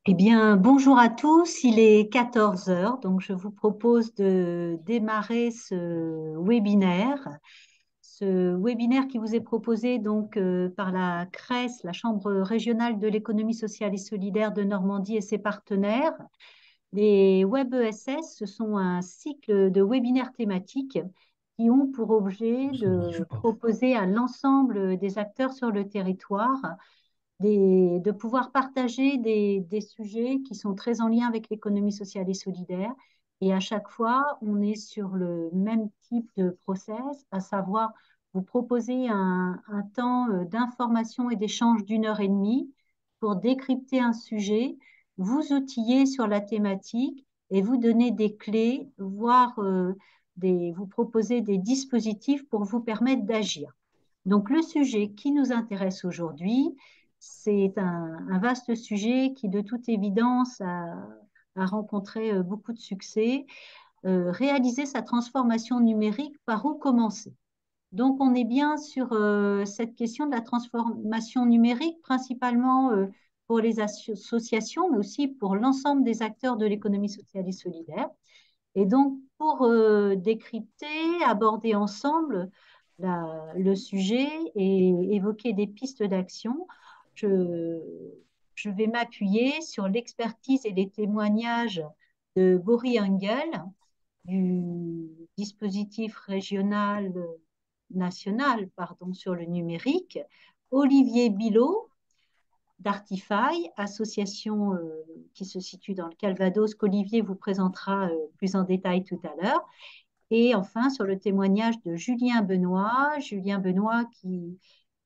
Eh bien, bonjour à tous, il est 14 heures, donc je vous propose de démarrer ce webinaire qui vous est proposé donc par la CRES, la Chambre régionale de l'économie sociale et solidaire de Normandie et ses partenaires. Les WebESS, ce sont un cycle de webinaires thématiques qui ont pour objet de proposer à l'ensemble des acteurs sur le territoire de pouvoir partager des sujets qui sont très en lien avec l'économie sociale et solidaire. Et à chaque fois, on est sur le même type de process, à savoir vous proposer un temps d'information et d'échange d'1 heure et demie pour décrypter un sujet, vous outiller sur la thématique et vous donner des clés, voire vous proposer des dispositifs pour vous permettre d'agir. Donc, le sujet qui nous intéresse aujourd'hui, c'est un vaste sujet qui, de toute évidence, a rencontré beaucoup de succès. Réaliser sa transformation numérique, par où commencer? Donc, on est bien sur cette question de la transformation numérique, principalement pour les associations, mais aussi pour l'ensemble des acteurs de l'économie sociale et solidaire. Et donc, pour décrypter, aborder ensemble le sujet et évoquer des pistes d'action, je, je vais m'appuyer sur l'expertise et les témoignages de Bory Engel, du dispositif régional, national, pardon, sur le numérique, Olivier Bilot, d'Artify, association qui se situe dans le Calvados, qu'Olivier vous présentera plus en détail tout à l'heure. Et enfin, sur le témoignage de Julien Benoît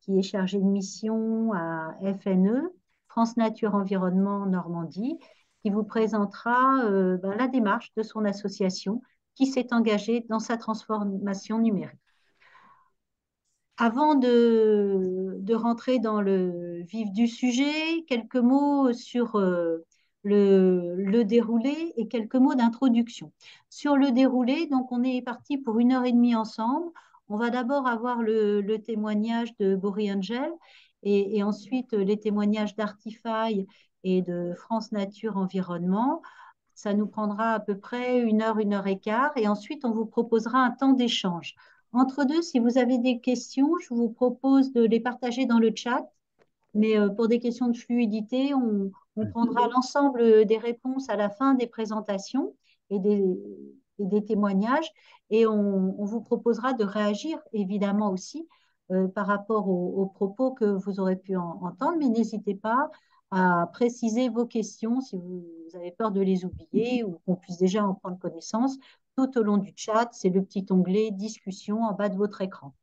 qui est chargé de mission à FNE, France Nature Environnement Normandie, qui vous présentera la démarche de son association qui s'est engagée dans sa transformation numérique. Avant de rentrer dans le vif du sujet, quelques mots sur le déroulé et quelques mots d'introduction. Sur le déroulé, donc on est parti pour 1 heure et demie ensemble. On va d'abord avoir le témoignage de Bory Angel et ensuite les témoignages d'Artify et de France Nature Environnement. Ça nous prendra à peu près 1 heure et quart, et ensuite on vous proposera un temps d'échange. Entre deux, si vous avez des questions, je vous propose de les partager dans le chat, mais pour des questions de fluidité, on prendra l'ensemble des réponses à la fin des présentations et des témoignages, et on vous proposera de réagir évidemment aussi par rapport aux propos que vous aurez pu entendre, mais n'hésitez pas à préciser vos questions si vous avez peur de les oublier ou qu'on puisse déjà en prendre connaissance tout au long du chat. C'est le petit onglet discussion en bas de votre écran.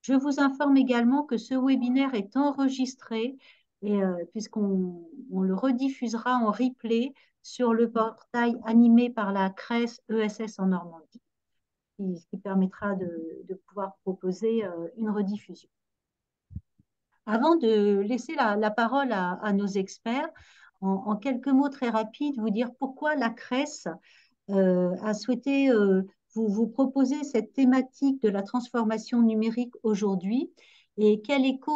Je vous informe également que ce webinaire est enregistré et puisqu'on le rediffusera en replay sur le portail animé par la CRES ESS en Normandie, qui permettra de pouvoir proposer une rediffusion. Avant de laisser la parole à nos experts, en quelques mots très rapides, vous dire pourquoi la CRES a souhaité vous proposer cette thématique de la transformation numérique aujourd'hui et quel écho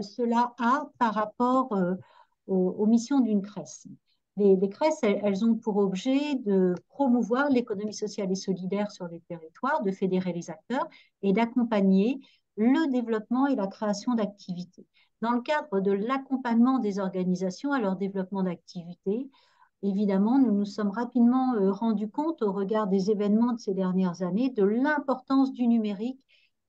cela a par rapport aux missions d'une CRES. Les CRES, elles ont pour objet de promouvoir l'économie sociale et solidaire sur les territoires, de fédérer les acteurs et d'accompagner le développement et la création d'activités. Dans le cadre de l'accompagnement des organisations à leur développement d'activités, évidemment, nous nous sommes rapidement rendus compte, au regard des événements de ces dernières années, de l'importance du numérique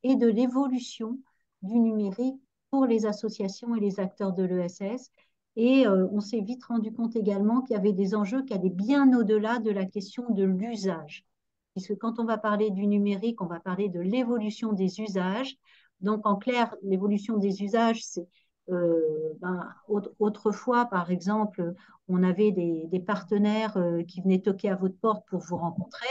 et de l'évolution du numérique pour les associations et les acteurs de l'ESS. Et on s'est vite rendu compte également qu'il y avait des enjeux qui allaient bien au-delà de la question de l'usage. Puisque quand on va parler du numérique, on va parler de l'évolution des usages. Donc, en clair, l'évolution des usages, c'est autrefois, par exemple, on avait des partenaires qui venaient toquer à votre porte pour vous rencontrer.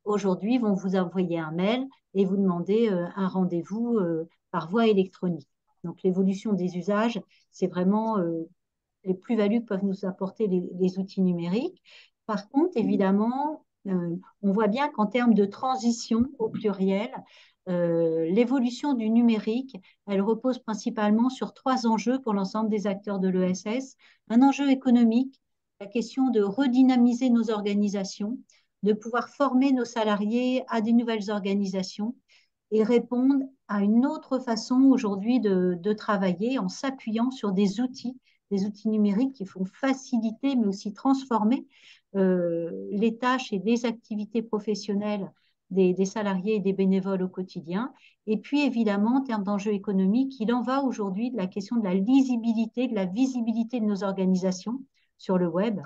Aujourd'hui, ils vont vous envoyer un mail et vous demander un rendez-vous par voie électronique. Donc, l'évolution des usages, c'est vraiment les plus-values que peuvent nous apporter les outils numériques. Par contre, évidemment, on voit bien qu'en termes de transition au pluriel, l'évolution du numérique, elle repose principalement sur trois enjeux pour l'ensemble des acteurs de l'ESS. Un enjeu économique, la question de redynamiser nos organisations, de pouvoir former nos salariés à des nouvelles organisations et répondre à une autre façon aujourd'hui de travailler en s'appuyant sur des outils numériques qui font faciliter mais aussi transformer les tâches et les activités professionnelles des salariés et des bénévoles au quotidien. Et puis évidemment, en termes d'enjeux économiques, il en va aujourd'hui de la question de la lisibilité, de la visibilité de nos organisations sur le web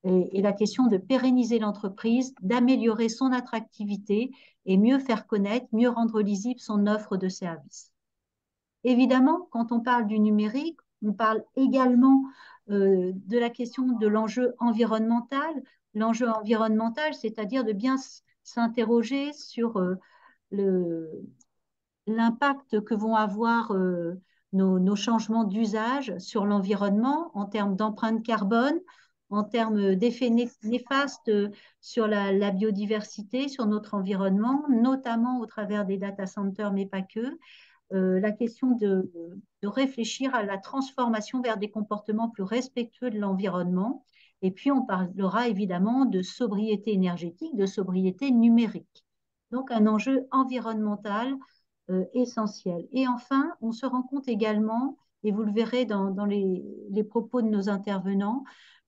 et la question de pérenniser l'entreprise, d'améliorer son attractivité et mieux faire connaître, mieux rendre lisible son offre de services. Évidemment, quand on parle du numérique, on parle également de la question de l'enjeu environnemental. L'enjeu environnemental, c'est-à-dire de bien s'interroger sur le, l'impact que vont avoir nos changements d'usage sur l'environnement en termes d'empreinte carbone, en termes d'effets néfastes sur la biodiversité, sur notre environnement, notamment au travers des data centers, mais pas que. La question de réfléchir à la transformation vers des comportements plus respectueux de l'environnement. Et puis, on parlera évidemment de sobriété énergétique, de sobriété numérique. Donc, un enjeu environnemental essentiel. Et enfin, on se rend compte également, et vous le verrez dans les propos de nos intervenants,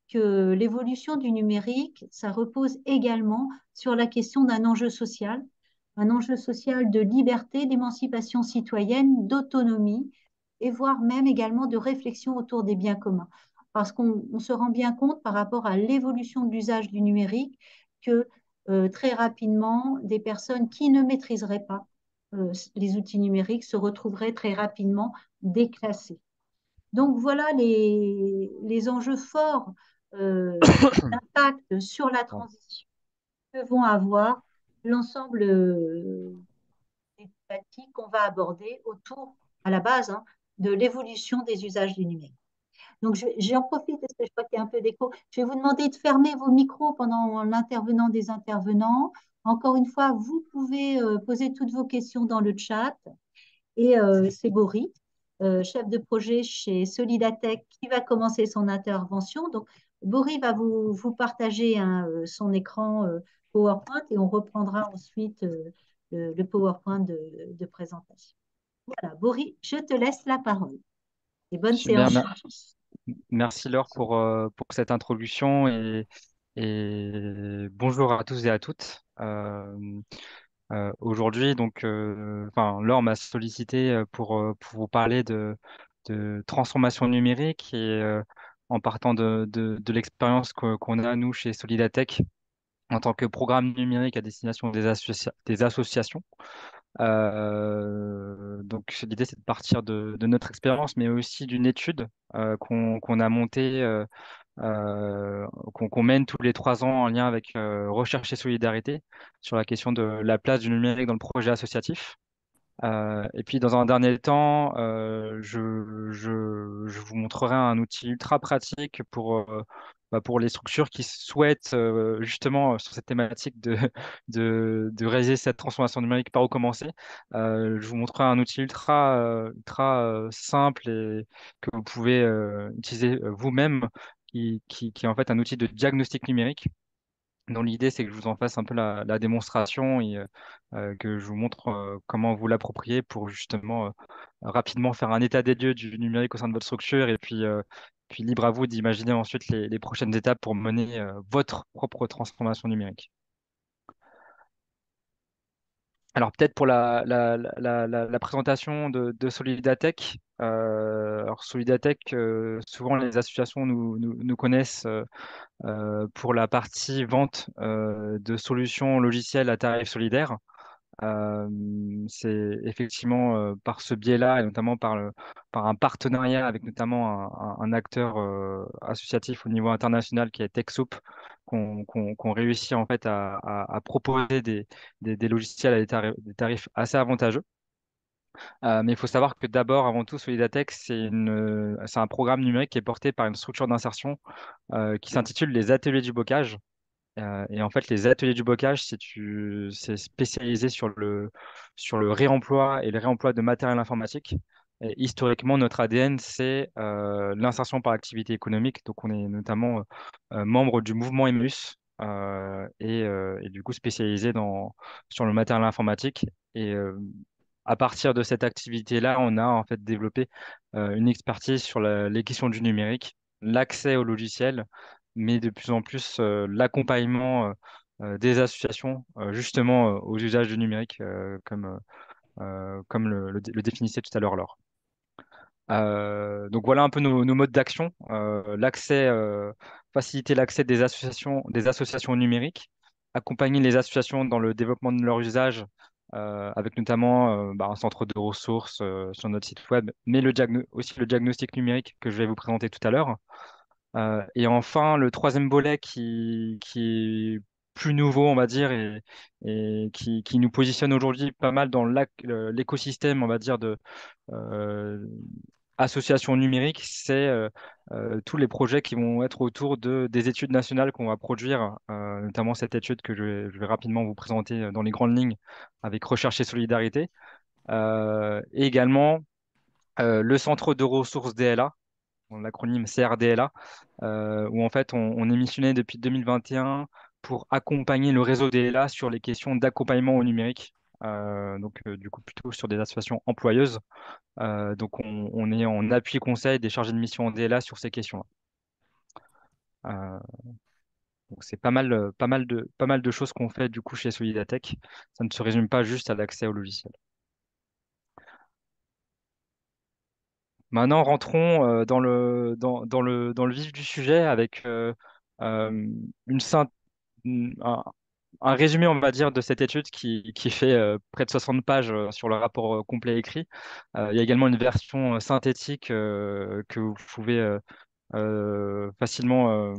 que l'évolution du numérique, ça repose également sur la question d'un enjeu social, un enjeu social de liberté, d'émancipation citoyenne, d'autonomie, et voire même également de réflexion autour des biens communs. Parce qu'on se rend bien compte par rapport à l'évolution de l'usage du numérique que très rapidement, des personnes qui ne maîtriseraient pas les outils numériques se retrouveraient très rapidement déclassés. Donc voilà les enjeux forts d'impact sur la transition que vont avoir l'ensemble des thématiques qu'on va aborder autour, à la base, hein, de l'évolution des usages du numérique. Donc j'en profite parce que je crois qu'il y a un peu d'écho. Je vais vous demander de fermer vos micros pendant l'intervenant des intervenants. Encore une fois, vous pouvez poser toutes vos questions dans le chat. Et c'est Boris, chef de projet chez Solidatech, qui va commencer son intervention. Donc, Boris va vous partager hein, son écran PowerPoint et on reprendra ensuite le PowerPoint de présentation. Voilà, Boris, je te laisse la parole. Et bonne Super, séance. merci Laure pour cette introduction et bonjour à tous et à toutes. Aujourd'hui, enfin, Laure m'a sollicité pour vous parler de transformation numérique et en partant de l'expérience qu'on a nous chez Solidatech en tant que programme numérique à destination des associations. Donc l'idée c'est de partir de notre expérience, mais aussi d'une étude qu'on a montée, qu'on mène tous les 3 ans en lien avec Recherche et Solidarité sur la question de la place du numérique dans le projet associatif. Et puis dans un dernier temps, je vous montrerai un outil ultra pratique pour les structures qui souhaitent justement sur cette thématique de réaliser cette transformation numérique, par où commencer. Je vous montrerai un outil ultra simple et que vous pouvez utiliser vous-même, qui est en fait un outil de diagnostic numérique dont l'idée, c'est que je vous en fasse un peu la démonstration et que je vous montre comment vous l'approprier pour justement rapidement faire un état des lieux du numérique au sein de votre structure et puis libre à vous d'imaginer ensuite les prochaines étapes pour mener votre propre transformation numérique. Alors peut-être pour la présentation de Solidatech. Alors Solidatech, souvent les associations nous connaissent pour la partie vente de solutions logicielles à tarif solidaire. Euh, c'est effectivement par ce biais-là et notamment par un partenariat avec notamment un acteur associatif au niveau international qui est TechSoup qu'on réussit en fait à proposer des logiciels à des tarifs assez avantageux. Mais il faut savoir que d'abord, avant tout, Solidatech, c'est un programme numérique qui est porté par une structure d'insertion qui s'intitule les Ateliers du Bocage. Et en fait, les ateliers du bocage, c'est spécialisé sur le réemploi et le réemploi de matériel informatique. Et historiquement, notre ADN, c'est l'insertion par l'activité économique. Donc, on est notamment membre du mouvement Emmaüs et du coup spécialisé sur le matériel informatique. Et à partir de cette activité-là, on a en fait développé une expertise sur les questions du numérique, l'accès au logiciel, mais de plus en plus l'accompagnement des associations justement aux usages du numérique, comme le définissait tout à l'heure Laure. Donc voilà un peu nos modes d'action. Faciliter l'accès des associations numériques, accompagner les associations dans le développement de leur usage, avec notamment un centre de ressources sur notre site web, mais aussi le diagnostic numérique que je vais vous présenter tout à l'heure. Et enfin, le troisième volet qui est plus nouveau, on va dire, et qui nous positionne aujourd'hui pas mal dans l'écosystème, on va dire, de euh, association numérique, c'est tous les projets qui vont être autour des études nationales qu'on va produire, notamment cette étude que je vais rapidement vous présenter dans les grandes lignes avec Recherche et Solidarité. Et également le Centre de ressources DLA, l'acronyme CRDLA, où en fait on est missionné depuis 2021 pour accompagner le réseau DLA sur les questions d'accompagnement au numérique. Du coup, plutôt sur des associations employeuses. Donc, on est en appui conseil des chargés de mission en DLA sur ces questions-là. Euh, donc, c'est pas mal de choses qu'on fait du coup chez Solidatech. Ça ne se résume pas juste à l'accès au logiciel. Maintenant, rentrons dans le vif du sujet avec euh, une synth- un résumé, on va dire, de cette étude qui fait près de 60 pages sur le rapport complet écrit. Il y a également une version synthétique que vous pouvez facilement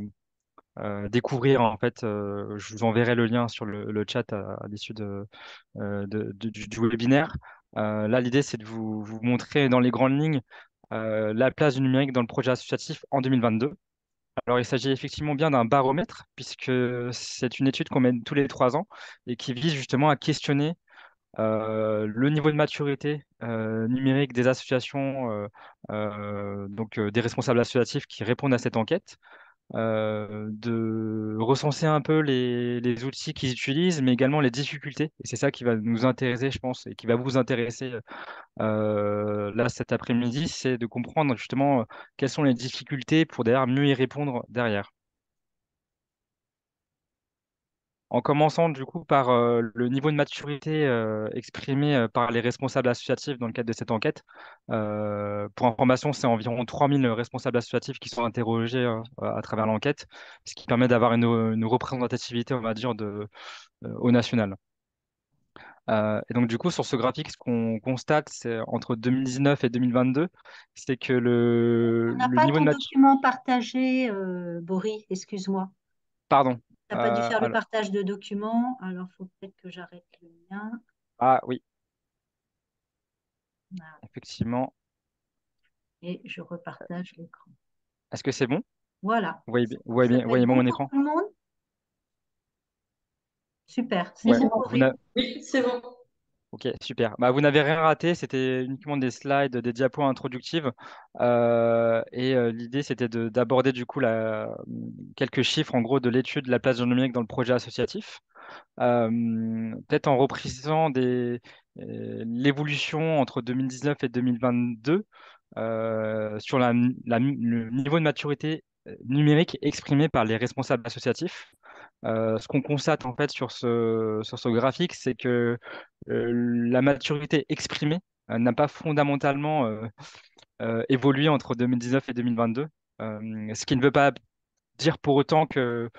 découvrir. En fait, je vous enverrai le lien sur le chat à l'issue du webinaire. Là, l'idée, c'est de vous montrer dans les grandes lignes la place du numérique dans le projet associatif en 2022. Alors, il s'agit effectivement bien d'un baromètre, puisque c'est une étude qu'on mène tous les 3 ans et qui vise justement à questionner le niveau de maturité numérique des associations, des responsables associatifs qui répondent à cette enquête, de recenser un peu les outils qu'ils utilisent, mais également les difficultés. Et c'est ça qui va nous intéresser, je pense, et qui va vous intéresser là cet après-midi, c'est de comprendre justement quelles sont les difficultés pour derrière mieux y répondre derrière. En commençant du coup par le niveau de maturité exprimé par les responsables associatifs dans le cadre de cette enquête. Pour information, c'est environ 3000 responsables associatifs qui sont interrogés à travers l'enquête, ce qui permet d'avoir une représentativité, on va dire, au national. Et donc du coup, sur ce graphique, ce qu'on constate, c'est entre 2019 et 2022, c'est que On n'a le pas niveau de ton maturité... document partagé, Boris, excuse-moi. Pardon. Tu n'as pas dû faire le Alors, partage de documents, alors il faut peut-être que j'arrête le mien. ah oui, Voilà. effectivement. Et je repartage l'écran. Est-ce que c'est bon? Voilà. Vous Ça peut être voyez bien bon mon pour écran? tout le monde? Super. C'est Oui, Ouais, bon, c'est bon. vous Boris? n'a- Oui, c'est bon. Ok, super. Bah, vous n'avez rien raté, c'était uniquement des slides, des diapos introductives. L'idée, c'était d'aborder du coup quelques chiffres en gros de l'étude de la place du numérique dans le projet associatif. Peut-être en reprécisant l'évolution entre 2019 et 2022 sur le niveau de maturité numérique exprimé par les responsables associatifs. Ce qu'on constate en fait sur ce graphique, c'est que la maturité exprimée n'a pas fondamentalement évolué entre 2019 et 2022. Ce qui ne veut pas dire pour autant que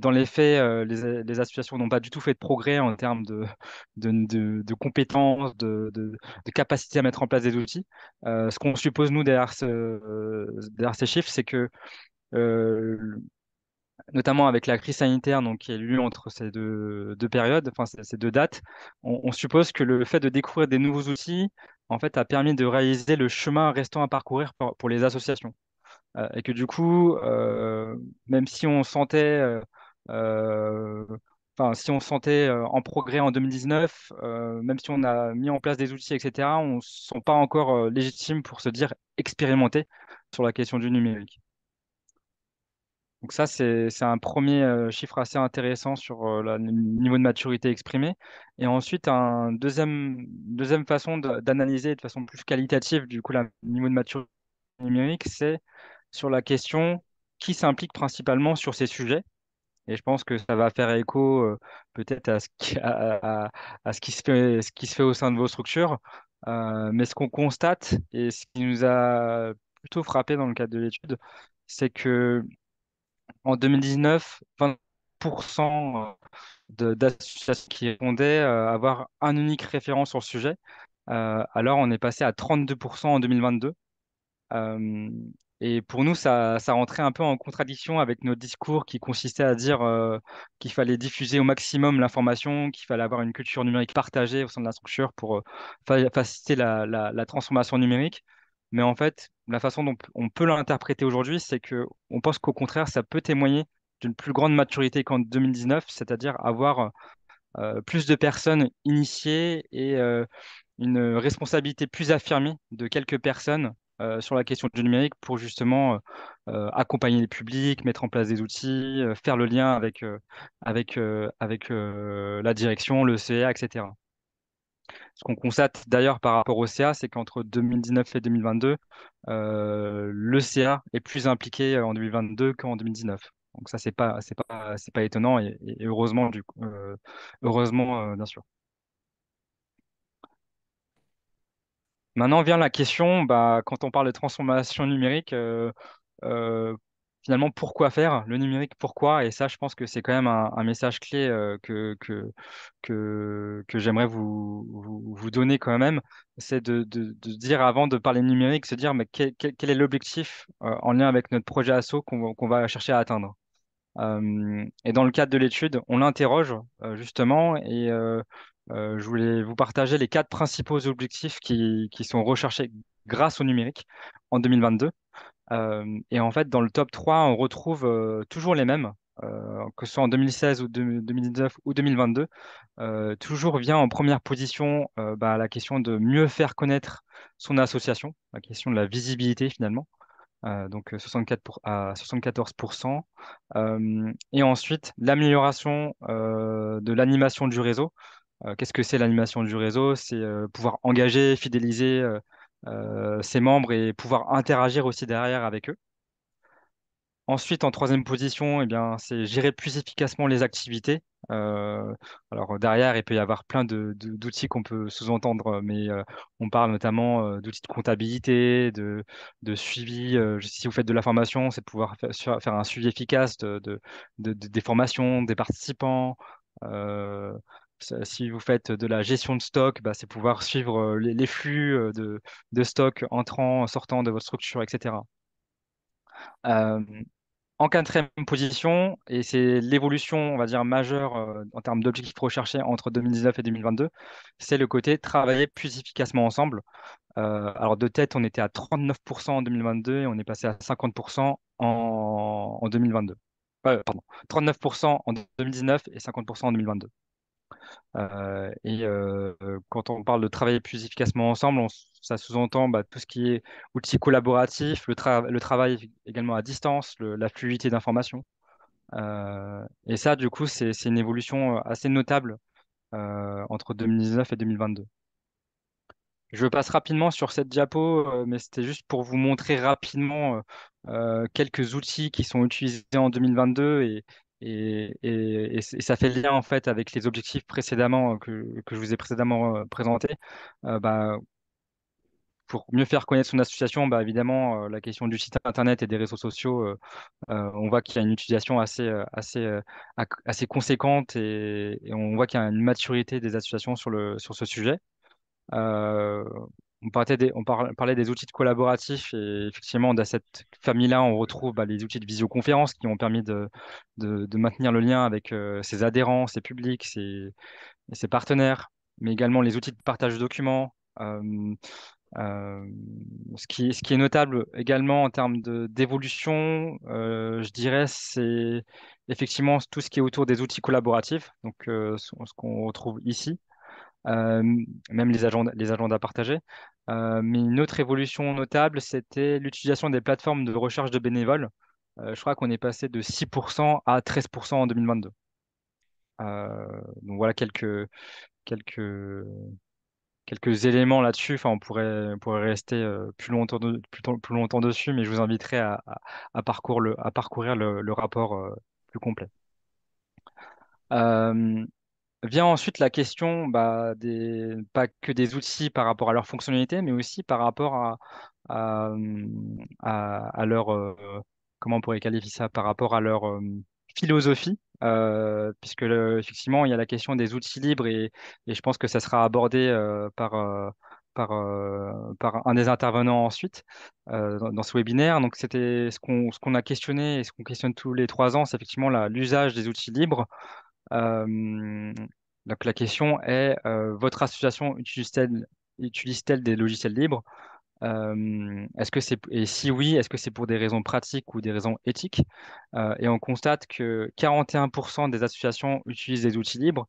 dans les faits, les associations n'ont pas du tout fait de progrès en termes de compétences, de capacité à mettre en place des outils. Ce qu'on suppose, nous, derrière ces chiffres, c'est que euh, notamment avec la crise sanitaire donc, qui est lieu entre ces deux périodes, enfin ces deux dates, on suppose que le fait de découvrir des nouveaux outils en fait, a permis de réaliser le chemin restant à parcourir pour les associations. Et que du coup, même si on sentait euh, enfin, si on se sentait en progrès en 2019, même si on a mis en place des outils, etc., on ne se sent pas encore légitime pour se dire expérimenté sur la question du numérique. Donc ça, c'est un premier chiffre assez intéressant sur le niveau de maturité exprimé. Et ensuite, deuxième façon d'analyser de façon plus qualitative, du coup, le niveau de maturité numérique, c'est sur la question qui s'implique principalement sur ces sujets. Et je pense que ça va faire écho peut-être à ce qui se fait au sein de vos structures. Mais ce qu'on constate et ce qui nous a plutôt frappé dans le cadre de l'étude, c'est que en 2019, 20% d'associations qui répondaient avoir un unique référent sur le sujet. Alors on est passé à 32% en 2022. Euh, et pour nous, ça rentrait un peu en contradiction avec notre discours qui consistait à dire qu'il fallait diffuser au maximum l'information, qu'il fallait avoir une culture numérique partagée au sein de la structure pour faciliter la transformation numérique. Mais en fait, la façon dont on peut l'interpréter aujourd'hui, c'est que on pense qu'au contraire, ça peut témoigner d'une plus grande maturité qu'en 2019, c'est-à-dire avoir plus de personnes initiées et une responsabilité plus affirmée de quelques personnes sur la question du numérique pour justement accompagner les publics, mettre en place des outils, faire le lien avec la direction, le CA, etc. Ce qu'on constate d'ailleurs par rapport au CA, c'est qu'entre 2019 et 2022, le CA est plus impliqué en 2022 qu'en 2019. Donc ça, c'est pas étonnant et heureusement, heureusement, bien sûr. Maintenant vient la question, bah, quand on parle de transformation numérique, euh, finalement, pourquoi faire le numérique, pourquoi? Et ça, je pense que c'est quand même un message clé que j'aimerais vous donner quand même. C'est de dire avant de parler numérique, se dire mais quel est l'objectif en lien avec notre projet ASSO qu'on va chercher à atteindre. Et dans le cadre de l'étude, on l'interroge justement et je voulais vous partager les quatre principaux objectifs qui sont recherchés grâce au numérique en 2022. Et en fait, dans le top 3, on retrouve toujours les mêmes, que ce soit en 2016 ou 2019 ou 2022. Toujours vient en première position bah, la question de mieux faire connaître son association, la question de la visibilité finalement. Donc 74%. Et ensuite, l'amélioration de l'animation du réseau. Qu'est-ce que c'est l'animation du réseau? C'est pouvoir engager, fidéliser ses membres et pouvoir interagir aussi derrière avec eux. Ensuite, en troisième position, eh bien, c'est gérer plus efficacement les activités. Alors derrière, il peut y avoir plein d'outils qu'on peut sous-entendre, mais on parle notamment d'outils de comptabilité, de suivi. Si vous faites de la formation, c'est de pouvoir faire un suivi efficace des formations, des participants. Euh, Si vous faites de la gestion de stock, bah, c'est pouvoir suivre les flux de stock entrant, sortant de votre structure, etc. Euh, En quatrième position, et c'est l'évolution, on va dire, majeure en termes d'objectifs recherchés entre 2019 et 2022, c'est le côté travailler plus efficacement ensemble. Alors de tête, on était à 39% en 2022 et on est passé à 50% en 2022. Pardon, 39% en 2019 et 50% en 2022. Quand on parle de travailler plus efficacement ensemble, ça sous-entend bah, tout ce qui est outils collaboratifs, le travail également à distance, la fluidité d'information. Et ça, du coup, c'est une évolution assez notable entre 2019 et 2022. Je passe rapidement sur cette diapo, mais c'était juste pour vous montrer rapidement quelques outils qui sont utilisés en 2022 et ça fait lien en fait avec les objectifs précédemment que je vous ai précédemment présentés. Bah, pour mieux faire connaître son association, bah, évidemment, la question du site internet et des réseaux sociaux, on voit qu'il y a une utilisation assez conséquente et on voit qu'il y a une maturité des associations sur ce sujet. Euh, parlait des outils de collaboratifs et effectivement, dans cette famille-là, on retrouve bah, les outils de visioconférence qui ont permis de maintenir le lien avec ses adhérents, ses publics, ses partenaires, mais également les outils de partage de documents. Euh, ce qui est notable également en termes d'évolution, je dirais, c'est effectivement tout ce qui est autour des outils collaboratifs, donc ce qu'on retrouve ici, euh, même les agendas partagés. Mais une autre évolution notable, c'était l'utilisation des plateformes de recherche de bénévoles. Je crois qu'on est passé de 6% à 13% en 2022. Donc voilà quelques, quelques éléments là-dessus. Enfin, on pourrait rester plus longtemps dessus, mais je vous inviterai à parcourir le rapport plus complet. Euh, Vient ensuite la question pas que des outils par rapport à leur fonctionnalité, mais aussi par rapport à, à leur, comment on pourrait qualifier ça, par rapport à leur philosophie, puisque effectivement, il y a la question des outils libres et je pense que ça sera abordé par un des intervenants ensuite dans ce webinaire. Donc, c'était ce qu'on a questionné et ce qu'on questionne tous les 3 ans, c'est effectivement l'usage des outils libres. Euh, donc la question est, votre association utilise-t-elle des logiciels libres? Et si oui, est-ce que c'est pour des raisons pratiques ou des raisons éthiques? Et on constate que 41% des associations utilisent des outils libres.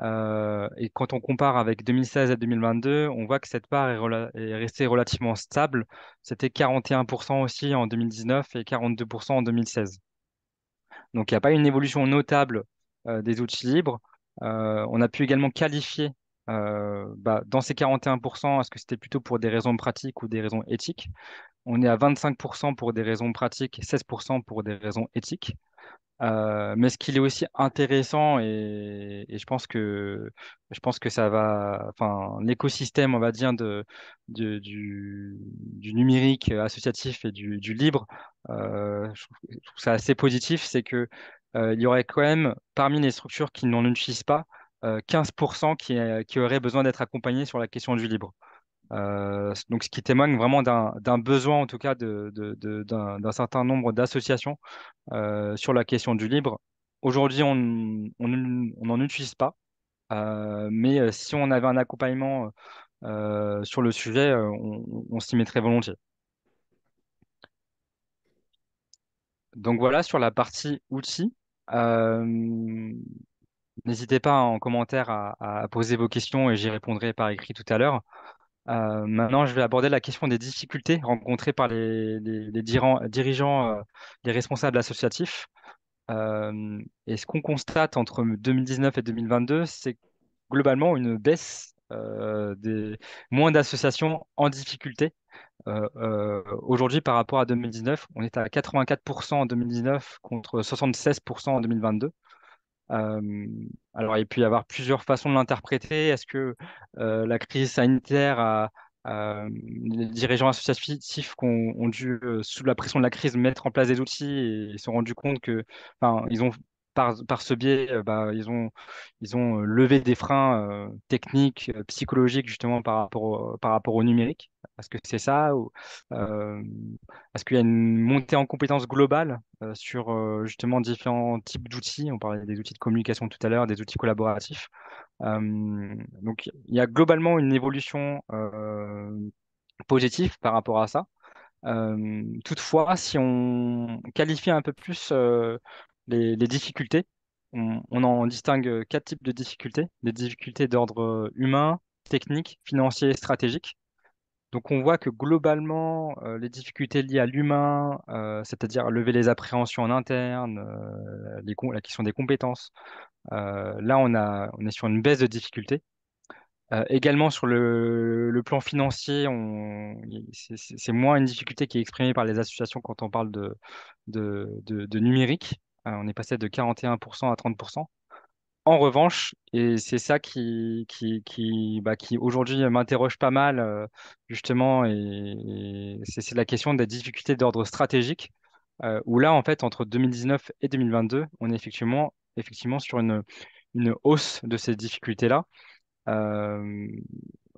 Et quand on compare avec 2016 et 2022, on voit que cette part est restée relativement stable. C'était 41% aussi en 2019 et 42% en 2016. Donc, il n'y a pas une évolution notable des outils libres. On a pu également qualifier dans ces 41%, est-ce que c'était plutôt pour des raisons pratiques ou des raisons éthiques? On est à 25% pour des raisons pratiques et 16% pour des raisons éthiques. Mais ce qu'il est aussi intéressant et je pense que ça va, enfin, l'écosystème, on va dire, du numérique associatif et du libre, je trouve ça assez positif, c'est que il y aurait quand même, parmi les structures qui n'en utilisent pas, 15% qui auraient besoin d'être accompagnés sur la question du libre. Donc, ce qui témoigne vraiment d'un besoin, en tout cas, d'un certain nombre d'associations sur la question du libre. Aujourd'hui, on n'en utilise pas, mais si on avait un accompagnement sur le sujet, on s'y mettrait volontiers. Donc voilà sur la partie outils. Euh, N'hésitez pas en commentaire à poser vos questions et j'y répondrai par écrit tout à l'heure. Maintenant, je vais aborder la question des difficultés rencontrées par les dirigeants, les responsables associatifs. Et ce qu'on constate entre 2019 et 2022, c'est globalement une baisse moins d'associations en difficulté. Aujourd'hui, par rapport à 2019, on est à 84% en 2019 contre 76% en 2022. Euh, alors, il peut y avoir plusieurs façons de l'interpréter. Est-ce que la crise sanitaire les dirigeants associatifs ont dû, sous la pression de la crise, mettre en place des outils et ils se sont rendus compte que, enfin, ils ont par ce biais, ils ont levé des freins techniques, psychologiques justement par rapport au numérique. Est-ce que c'est ça ou euh, est-ce qu'il y a une montée en compétences globale sur justement différents types d'outils? On parlait des outils de communication tout à l'heure, des outils collaboratifs. Donc, il y a globalement une évolution positive par rapport à ça. Toutefois, si on qualifie un peu plus les difficultés, on en distingue 4 types de difficultés. Des difficultés d'ordre humain, technique, financier et stratégique. Donc on voit que globalement, les difficultés liées à l'humain, c'est-à-dire lever les appréhensions en interne, la question des compétences, là on est sur une baisse de difficulté. Également sur le plan financier, c'est moins une difficulté qui est exprimée par les associations quand on parle de numérique. On est passé de 41% à 30%. En revanche, et c'est ça qui aujourd'hui m'interroge pas mal, justement, et c'est la question des difficultés d'ordre stratégique, où là, en fait, entre 2019 et 2022, on est effectivement sur une hausse de ces difficultés-là. Euh,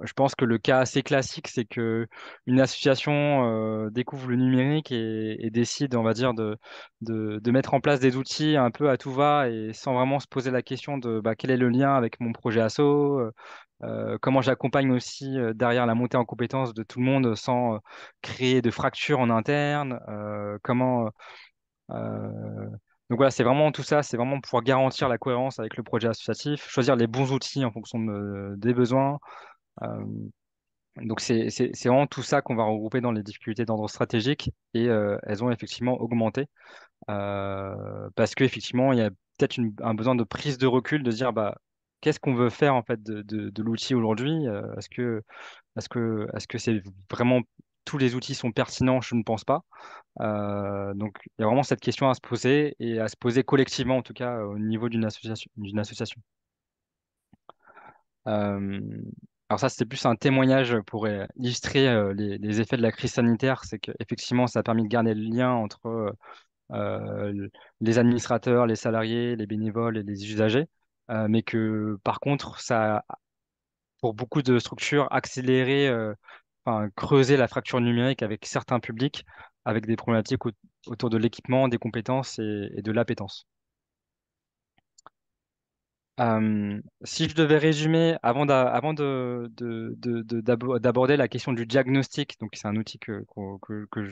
je pense que le cas assez classique, c'est que une association découvre le numérique et décide, on va dire, de mettre en place des outils un peu à tout va et sans vraiment se poser la question de quel est le lien avec mon projet asso, comment j'accompagne aussi derrière la montée en compétences de tout le monde sans créer de fractures en interne, euh, donc voilà, c'est vraiment tout ça, c'est vraiment pouvoir garantir la cohérence avec le projet associatif, choisir les bons outils en fonction des besoins. Euh, donc c'est vraiment tout ça qu'on va regrouper dans les difficultés d'ordre stratégique et elles ont effectivement augmenté parce qu'effectivement il y a peut-être un besoin de prise de recul, de se dire bah qu'est-ce qu'on veut faire en fait de l'outil aujourd'hui? Est-ce que c'est vraiment tous les outils sont pertinents? Je ne pense pas. Donc, il y a vraiment cette question à se poser et à se poser collectivement, en tout cas, au niveau d'une association. Euh, alors ça, c'était plus un témoignage pour illustrer les effets de la crise sanitaire. C'est qu'effectivement, ça a permis de garder le lien entre les administrateurs, les salariés, les bénévoles et les usagers. Mais que par contre, ça a, pour beaucoup de structures, accéléré, enfin, creuser la fracture numérique avec certains publics, avec des problématiques autour de l'équipement, des compétences et de l'appétence. Si je devais résumer, d'aborder la question du diagnostic, donc c'est un outil sur lequel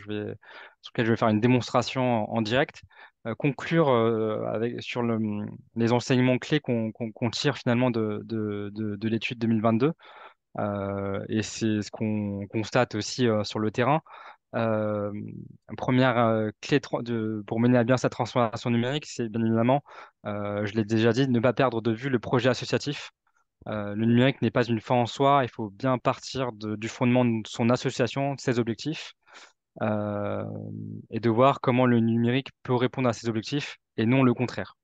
je vais faire une démonstration en direct, conclure sur les enseignements clés qu'on tire finalement de l'étude 2022. Et c'est ce qu'on constate aussi sur le terrain. Euh, Première clé pour mener à bien sa transformation numérique, c'est bien évidemment, je l'ai déjà dit, de ne pas perdre de vue le projet associatif. Le numérique n'est pas une fin en soi, il faut bien partir du fondement de son association, de ses objectifs, euh, et de voir comment le numérique peut répondre à ses objectifs et non le contraire.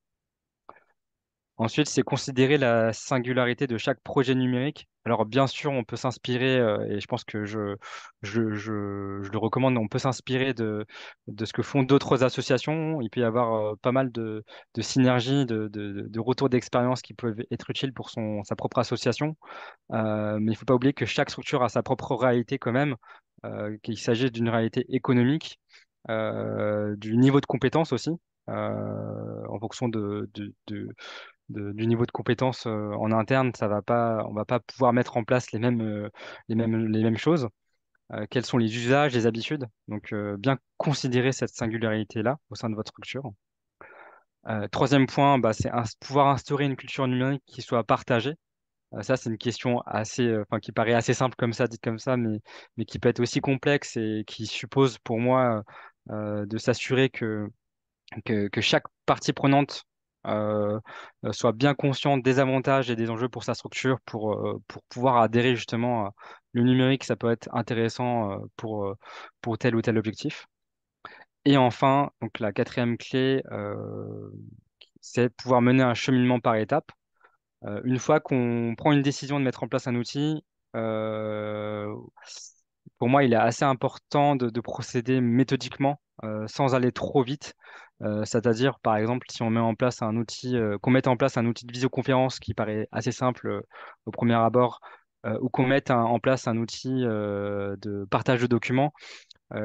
Ensuite, c'est considérer la singularité de chaque projet numérique. Alors, bien sûr, on peut s'inspirer, et je pense que je le recommande, on peut s'inspirer de ce que font d'autres associations. Il peut y avoir pas mal de synergies, de retours d'expérience qui peuvent être utiles pour sa propre association. Mais il ne faut pas oublier que chaque structure a sa propre réalité quand même, qu'il s'agisse d'une réalité économique, du niveau de compétence aussi, en fonction du niveau de compétence en interne, on va pas pouvoir mettre en place les mêmes choses. Quels sont les usages, les habitudes? Donc, bien considérer cette singularité-là au sein de votre structure. Troisième point, bah, c'est pouvoir instaurer une culture numérique qui soit partagée. Ça, c'est une question enfin, qui paraît assez simple comme ça, dite comme ça, mais qui peut être aussi complexe et qui suppose pour moi de s'assurer que chaque partie prenante soit bien consciente des avantages et des enjeux pour sa structure pour pouvoir adhérer justement à le numérique, ça peut être intéressant pour tel ou tel objectif. Et enfin, donc la quatrième clé, c'est pouvoir mener un cheminement par étapes. Une fois qu'on prend une décision de mettre en place un outil, euh, pour moi, il est assez important de procéder méthodiquement, sans aller trop vite. C'est-à-dire, par exemple, si on met en place un outil, qu'on mette en place un outil de visioconférence qui paraît assez simple au premier abord, ou qu'on mette en place un outil de partage de documents,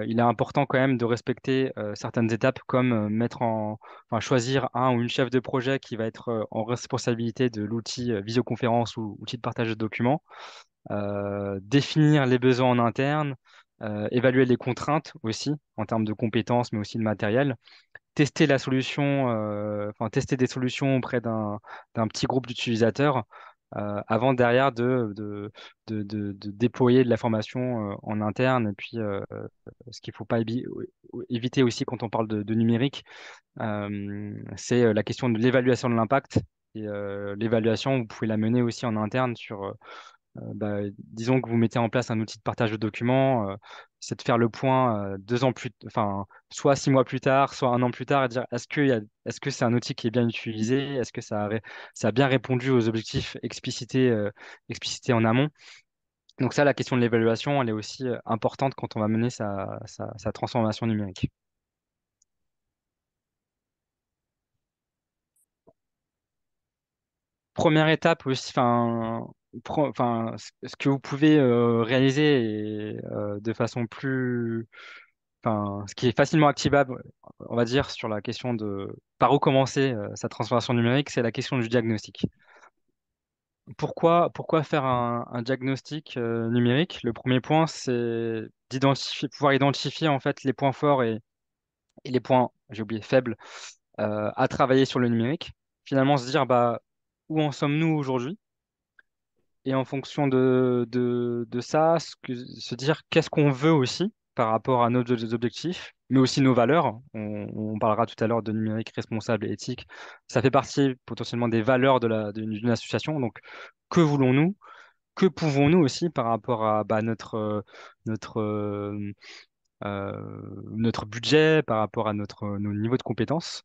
il est important quand même de respecter certaines étapes comme enfin, choisir un ou une chef de projet qui va être en responsabilité de l'outil visioconférence ou outil de partage de documents, définir les besoins en interne, évaluer les contraintes aussi en termes de compétences mais aussi de matériel, tester la solution, enfin tester des solutions auprès d'un petit groupe d'utilisateurs avant derrière de déployer de la formation en interne. Et puis, ce qu'il ne faut pas éviter aussi quand on parle de numérique, c'est la question de l'évaluation de l'impact. Et l'évaluation, vous pouvez la mener aussi en interne bah, disons que vous mettez en place un outil de partage de documents, c'est de faire le point 2 ans enfin, soit 6 mois plus tard, soit un an plus tard, et dire est-ce que c'est un outil qui est bien utilisé, est-ce que ça a bien répondu aux objectifs explicités en amont. Donc ça, la question de l'évaluation, elle est aussi importante quand on va mener sa transformation numérique. Première étape aussi, enfin, ce que vous pouvez réaliser de façon enfin, ce qui est facilement activable, on va dire, sur la question de par où commencer sa transformation numérique, c'est la question du diagnostic. Pourquoi faire un diagnostic numérique? Le premier point, c'est pouvoir identifier en fait les points forts et les points, j'ai oublié, faibles à travailler sur le numérique. Finalement, se dire bah, où en sommes-nous aujourd'hui? Et en fonction de ça, se dire qu'est-ce qu'on veut aussi par rapport à nos objectifs, mais aussi nos valeurs. On parlera tout à l'heure de numérique responsable et éthique. Ça fait partie potentiellement des valeurs d'une association. Donc, que voulons-nous? Que pouvons-nous aussi par rapport à bah, notre, notre budget, par rapport à nos niveaux de compétences?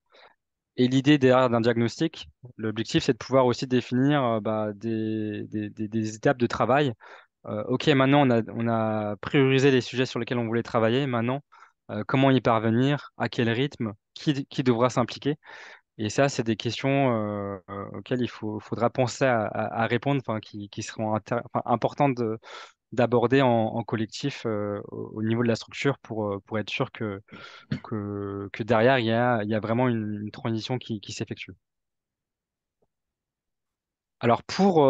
Et l'idée derrière d'un diagnostic, l'objectif, c'est de pouvoir aussi définir bah, des étapes de travail. OK, maintenant, on a priorisé les sujets sur lesquels on voulait travailler. Maintenant, comment y parvenir? À quel rythme? Qui devra s'impliquer? Et ça, c'est des questions auxquelles faudra penser à répondre, enfin, qui seront enfin, importantes d'aborder en collectif au niveau de la structure pour être sûr que derrière, il y a vraiment une transition qui s'effectue. Alors pour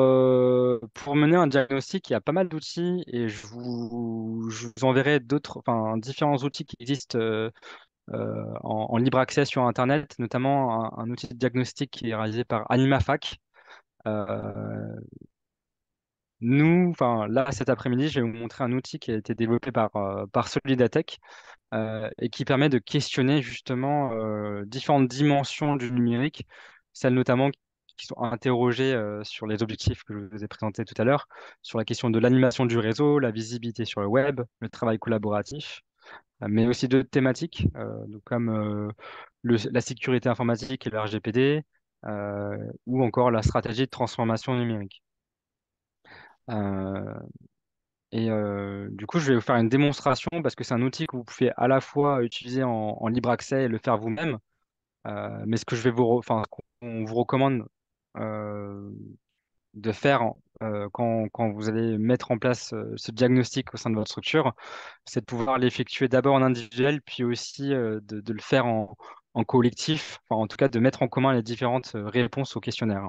mener un diagnostic, il y a pas mal d'outils et je vous enverrai d'autres, enfin, différents outils qui existent en libre accès sur Internet, notamment un outil de diagnostic qui est réalisé par AnimaFac. Euh, enfin là cet après-midi, je vais vous montrer un outil qui a été développé par Solidatech et qui permet de questionner justement différentes dimensions du numérique, celles notamment qui sont interrogées sur les objectifs que je vous ai présentés tout à l'heure, sur la question de l'animation du réseau, la visibilité sur le web, le travail collaboratif, mais aussi d'autres thématiques donc comme la sécurité informatique et le RGPD, ou encore la stratégie de transformation numérique. Euh, du coup, je vais vous faire une démonstration parce que c'est un outil que vous pouvez à la fois utiliser en libre accès et le faire vous-même. Mais ce que je vais enfin, qu'on vous recommande euh, de faire quand vous allez mettre en place ce diagnostic au sein de votre structure, c'est de pouvoir l'effectuer d'abord en individuel, puis aussi de le faire en collectif, enfin, en tout cas de mettre en commun les différentes réponses au questionnaire.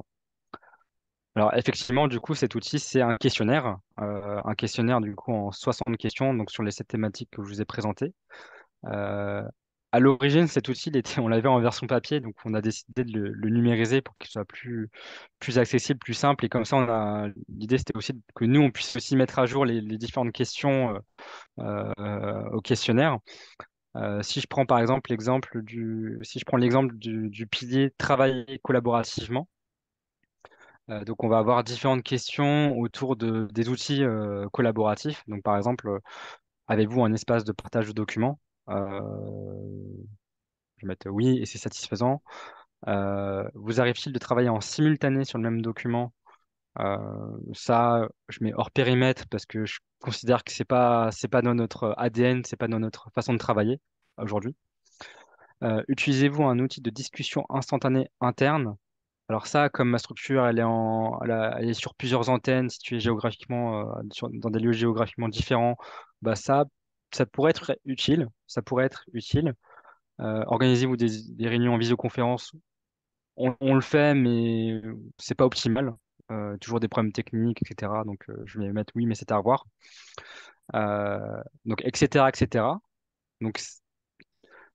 Alors effectivement, du coup, cet outil, c'est un questionnaire du coup en 60 questions, donc sur les 7 thématiques que je vous ai présentées. Euh, à l'origine, cet outil, on l'avait en version papier, donc on a décidé de le numériser pour qu'il soit plus accessible, plus simple. Et comme ça, l'idée, c'était aussi que nous, on puisse aussi mettre à jour les différentes questions au questionnaire. Si je prends par exemple si je prends l'exemple du pilier travailler collaborativement, donc, on va avoir différentes questions autour des outils collaboratifs. Donc, par exemple, avez-vous un espace de partage de documents? Je vais mettre oui et c'est satisfaisant. Vous arrive-t-il de travailler en simultané sur le même document? Ça, je mets hors périmètre parce que je considère que c'est pas dans notre ADN, c'est pas dans notre façon de travailler aujourd'hui. Utilisez-vous un outil de discussion instantanée interne? Alors ça, comme ma structure, elle est sur plusieurs antennes, situées géographiquement, dans des lieux géographiquement différents, bah ça pourrait être utile. Ça pourrait être utile. Organisez-vous des réunions en visioconférence. On le fait, mais c'est pas optimal. Toujours des problèmes techniques, etc. Donc je vais mettre oui, mais c'est à revoir. Donc etc., etc. Donc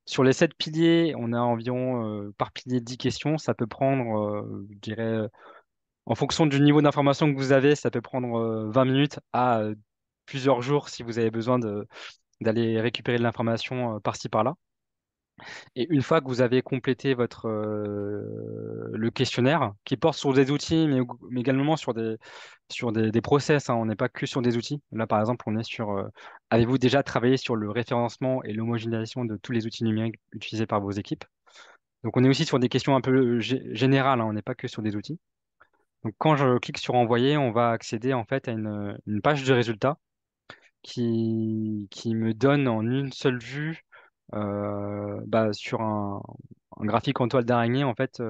sur les 7 piliers, on a environ par pilier 10 questions. Ça peut prendre, je dirais, en fonction du niveau d'information que vous avez, ça peut prendre 20 minutes à plusieurs jours si vous avez besoin d'aller récupérer de l'information par-ci par-là. Et une fois que vous avez complété le questionnaire, qui porte sur des outils, mais également sur des process, hein, on n'est pas que sur des outils. Là, par exemple, on est sur avez-vous déjà travaillé sur le référencement et l'homogénéisation de tous les outils numériques utilisés par vos équipes? Donc, on est aussi sur des questions un peu générales, hein, on n'est pas que sur des outils. Donc, quand je clique sur envoyer, on va accéder en fait à une page de résultats qui me donne en une seule vue bah, sur un graphique en toile d'araignée. En fait,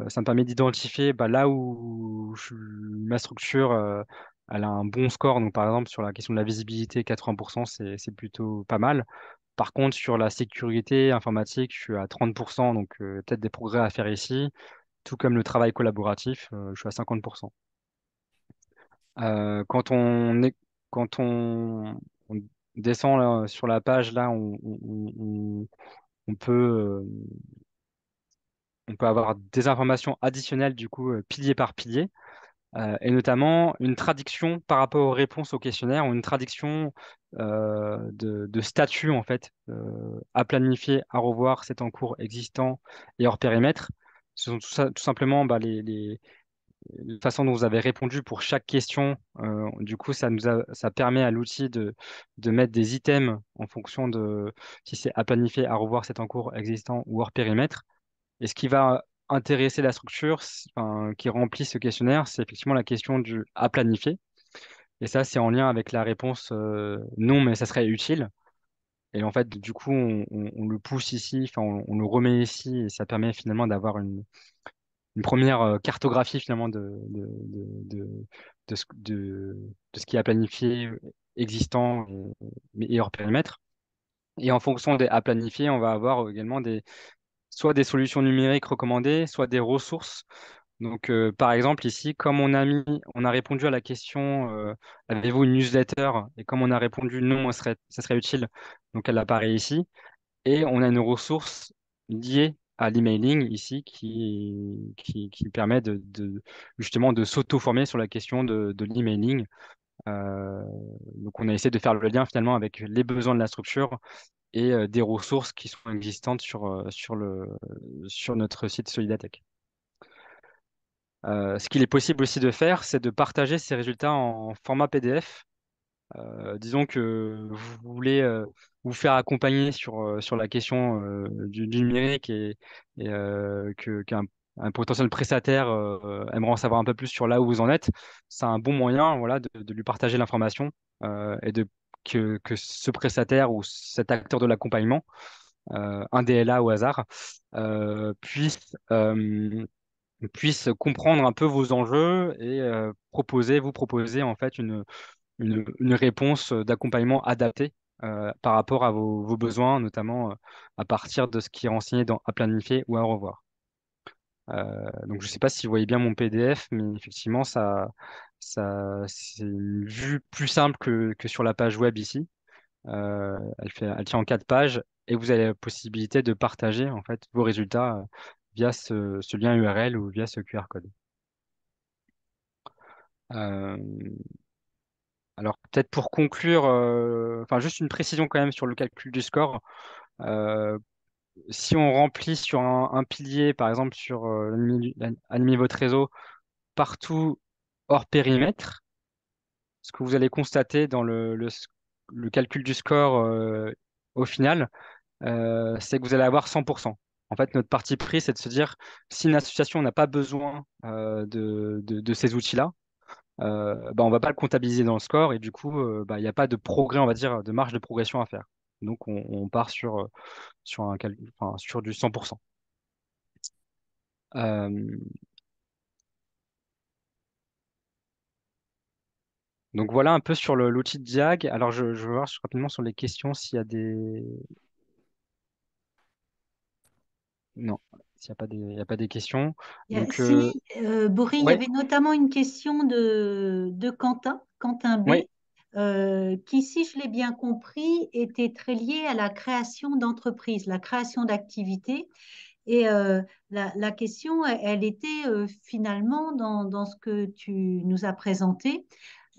ça me permet d'identifier bah, là où ma structure elle a un bon score. Donc, par exemple, sur la question de la visibilité, 80%, c'est plutôt pas mal. Par contre, sur la sécurité informatique, je suis à 30%, donc peut-être des progrès à faire ici, tout comme le travail collaboratif, je suis à 50%. Quand quand on descend là, sur la page, là, on peut, on peut avoir des informations additionnelles, du coup, pilier par pilier, et notamment une traduction par rapport aux réponses au questionnaire ou une traduction de statut, en fait, à planifier, à revoir, c'est en cours, existant et hors périmètre. Ce sont tout simplement bah, la façon dont vous avez répondu pour chaque question. Du coup, ça permet à l'outil de mettre des items en fonction de si c'est à planifier, à revoir, c'est en cours, existant ou hors périmètre. Et ce qui va intéresser la structure, enfin, qui remplit ce questionnaire, c'est effectivement la question du à planifier. Et ça, c'est en lien avec la réponse non, mais ça serait utile. Et en fait, du coup, on le pousse ici, enfin, on le remet ici, et ça permet finalement d'avoir une première cartographie finalement de ce qui est à planifier, existant et hors périmètre. Et en fonction des à planifier, on va avoir également soit des solutions numériques recommandées, soit des ressources. Donc, par exemple, ici, comme on a répondu à la question avez-vous une newsletter? Et comme on a répondu non, ça serait utile. Donc, elle apparaît ici. Et on a une ressource liée à l'emailing ici qui permet justement de s'auto-former sur la question de l'emailing. Euh, donc, on a essayé de faire le lien finalement avec les besoins de la structure et des ressources qui sont existantes sur notre site Solidatech. Ce qu'il est possible aussi de faire, c'est de partager ces résultats en format PDF. Disons que vous voulez vous faire accompagner sur la question du numérique qu'un un potentiel prestataire aimerait en savoir un peu plus sur là où vous en êtes. C'est un bon moyen, voilà, de lui partager l'information et que ce prestataire ou cet acteur de l'accompagnement, un DLA au hasard, euh, puisse, euh, puisse comprendre un peu vos enjeux et vous proposer en fait une réponse d'accompagnement adaptée par rapport à vos besoins, notamment à partir de ce qui est renseigné dans à planifier ou à revoir. Donc, je ne sais pas si vous voyez bien mon PDF, mais effectivement, c'est une vue plus simple que sur la page web ici. Elle tient en 4 pages et vous avez la possibilité de partager en fait vos résultats via ce lien URL ou via ce QR code. Euh, alors, peut-être pour conclure, enfin, juste une précision quand même sur le calcul du score. Euh, Si on remplit sur un pilier, par exemple sur animer votre réseau partout hors périmètre, ce que vous allez constater dans le calcul du score au final, c'est que vous allez avoir 100%. En fait, notre parti pris, c'est de se dire, si une association n'a pas besoin de ces outils-là, bah, on va pas le comptabiliser dans le score et du coup, bah, il n'y a pas de progrès, on va dire, de marge de progression à faire. Donc, on part enfin, sur du 100%. Euh, donc voilà un peu sur l'outil de Diag. Alors je vais voir rapidement sur les questions s'il y a des... Non, s'il n'y a pas il y a pas des questions. Donc Si, Boris, il y ouais, avait notamment une question de Quentin, Quentin B, ouais. qui, si je l'ai bien compris, était très lié à la création d'entreprises, la création d'activités. Et la question, elle était finalement dans ce que tu nous as présenté.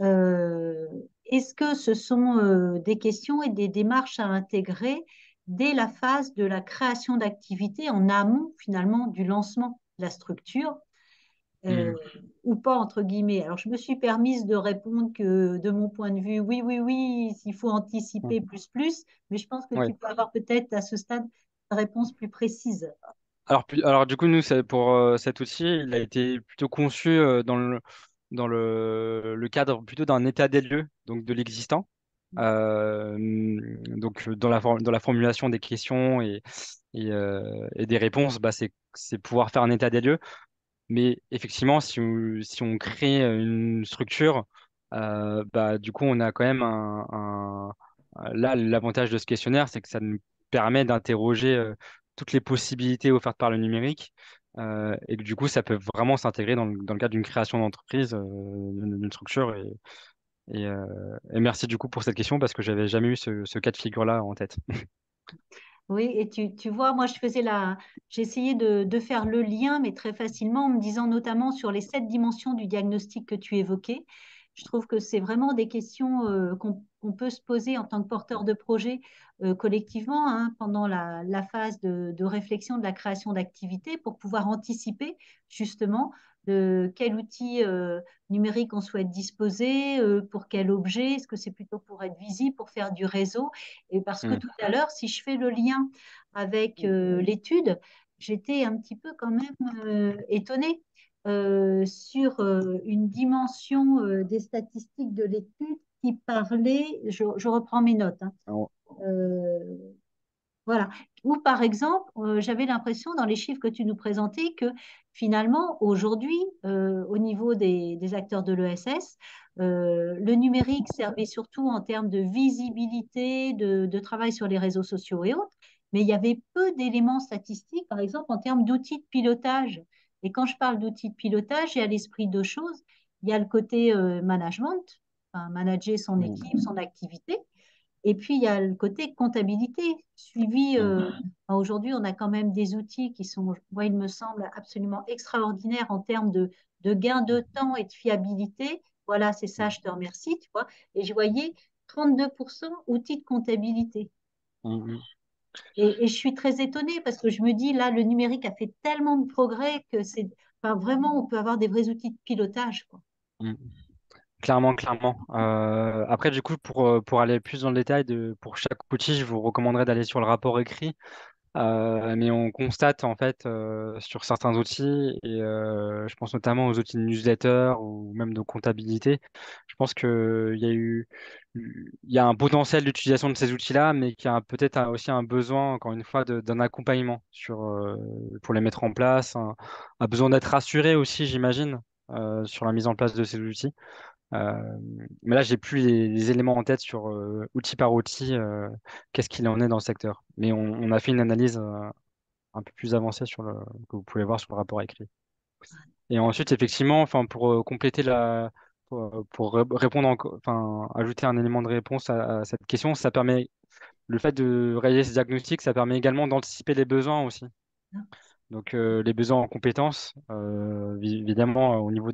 Euh, Est-ce que ce sont des questions et des démarches à intégrer dès la phase de la création d'activités en amont finalement du lancement de la structure euh, Hmm, ou pas entre guillemets? Alors je me suis permise de répondre que de mon point de vue, oui, oui, oui, il faut hmm, anticiper plus, mais je pense que ouais. tu peux avoir peut-être à ce stade une réponse plus précise. Alors du coup, nous, pour cet outil, il a été plutôt conçu dans le cadre plutôt d'un état des lieux, donc de l'existant. Donc dans la formulation des questions et des réponses, bah, c'est pouvoir faire un état des lieux. Mais effectivement, si on crée une structure, bah, du coup, on a quand même Là, l'avantage de ce questionnaire, c'est que ça nous permet d'interroger toutes les possibilités offertes par le numérique et que du coup, ça peut vraiment s'intégrer dans le cadre d'une création d'entreprise, d'une structure. Et merci du coup pour cette question parce que j'avais jamais eu ce cas de figure-là en tête. Oui, et tu vois, moi, j'ai essayé de faire le lien, mais très facilement, en me disant notamment sur les 7 dimensions du diagnostic que tu évoquais. Je trouve que c'est vraiment des questions qu'on peut se poser en tant que porteur de projet collectivement, hein, pendant la phase de réflexion de la création d'activités pour pouvoir anticiper justement de quel outil numérique on souhaite disposer, pour quel objet, est-ce que c'est plutôt pour être visible, pour faire du réseau. Et parce que Hmm. tout à l'heure, si je fais le lien avec l'étude, j'étais un petit peu quand même étonnée sur une dimension des statistiques de l'étude qui parlait, je reprends mes notes, hein, Alors, euh, voilà. Ou par exemple, j'avais l'impression dans les chiffres que tu nous présentais que finalement, aujourd'hui, au niveau des acteurs de l'ESS, le numérique servait surtout en termes de visibilité, de travail sur les réseaux sociaux et autres, mais il y avait peu d'éléments statistiques, par exemple, en termes d'outils de pilotage. Et quand je parle d'outils de pilotage, j'ai à l'esprit deux choses. Il y a le côté management, enfin, manager son hmm, équipe, son activité, et puis, il y a le côté comptabilité, suivi. hmm, Aujourd'hui, on a quand même des outils qui sont, moi, il me semble, absolument extraordinaires en termes de gain de temps et de fiabilité. Voilà, c'est ça, je te remercie, tu vois. Et je voyais 32% outils de comptabilité. hmm, hmm, Et je suis très étonnée parce que je me dis, là, le numérique a fait tellement de progrès que c'est, enfin, vraiment, on peut avoir des vrais outils de pilotage, quoi. hmm. Clairement, clairement. Après, du coup, pour aller plus dans le détail pour chaque outil, je vous recommanderais d'aller sur le rapport écrit. Mais on constate en fait sur certains outils, et je pense notamment aux outils de newsletter ou même de comptabilité. Je pense il y a un potentiel d'utilisation de ces outils-là, mais qu'il y a peut-être aussi un besoin, encore une fois, d'un accompagnement pour les mettre en place, un besoin d'être rassuré aussi, j'imagine, sur la mise en place de ces outils. Euh, mais là, j'ai plus les éléments en tête sur outil par outil, qu'est-ce qu'il en est dans le secteur. Mais on a fait une analyse un peu plus avancée que vous pouvez voir sur le rapport écrit. Et ensuite, effectivement, enfin, pour compléter répondre enfin, ajouter un élément de réponse à cette question, le fait de réaliser ce diagnostic, ça permet également d'anticiper les besoins aussi. Donc, les besoins en compétences, évidemment, au niveau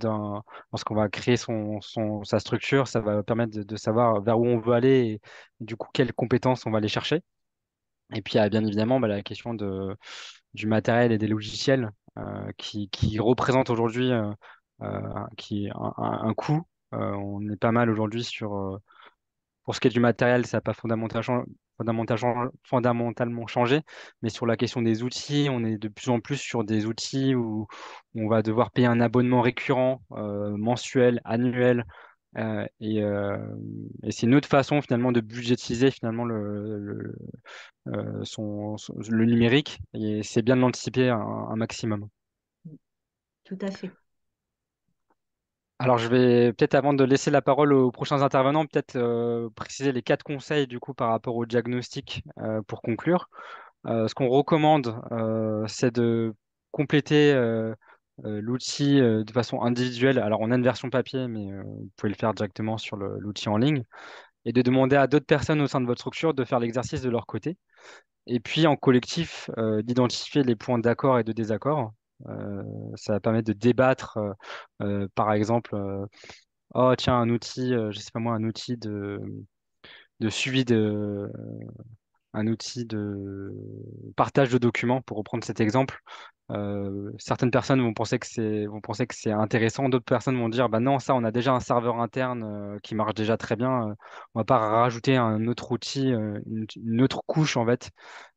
lorsqu'on va créer sa structure, ça va permettre de savoir vers où on veut aller et du coup, quelles compétences on va aller chercher. Et puis, il y a bien évidemment bah, la question du matériel et des logiciels qui représentent aujourd'hui un coût. On est pas mal aujourd'hui pour ce qui est du matériel, ça n'a pas fondamentalement changé, mais sur la question des outils, on est de plus en plus sur des outils où on va devoir payer un abonnement récurrent, mensuel, annuel, et c'est une autre façon finalement de budgétiser finalement le numérique, et c'est bien de l'anticiper un maximum. Tout à fait. Alors, je vais peut-être, avant de laisser la parole aux prochains intervenants, peut-être préciser les 4 conseils du coup par rapport au diagnostic pour conclure. Ce qu'on recommande, c'est de compléter l'outil de façon individuelle. Alors, on a une version papier, mais vous pouvez le faire directement sur l'outil en ligne, et de demander à d'autres personnes au sein de votre structure de faire l'exercice de leur côté. Et puis, en collectif, d'identifier les points d'accord et de désaccord. Euh, Ça va permettre de débattre, par exemple. Oh, tiens, je sais pas moi, de suivi un outil de partage de documents, pour reprendre cet exemple. Certaines personnes vont penser que c'est intéressant, d'autres personnes vont dire, bah non, ça, on a déjà un serveur interne qui marche déjà très bien. On va pas rajouter un autre outil, une autre couche en fait,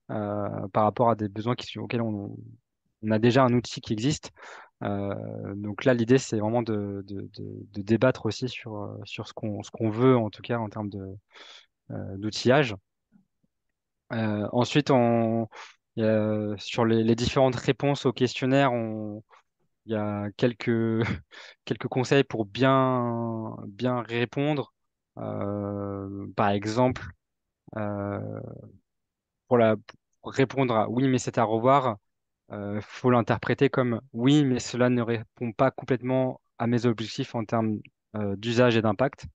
par rapport à des besoins auxquels on a déjà un outil qui existe. Donc là, l'idée, c'est vraiment de débattre aussi sur ce qu'on veut, en tout cas, en termes d'outillage. Ensuite, sur les différentes réponses au questionnaire, il y a quelques conseils pour bien répondre. Par exemple, euh, pour répondre à oui, mais c'est à revoir. faut l'interpréter comme oui, mais cela ne répond pas complètement à mes objectifs en termes d'usage et d'impact.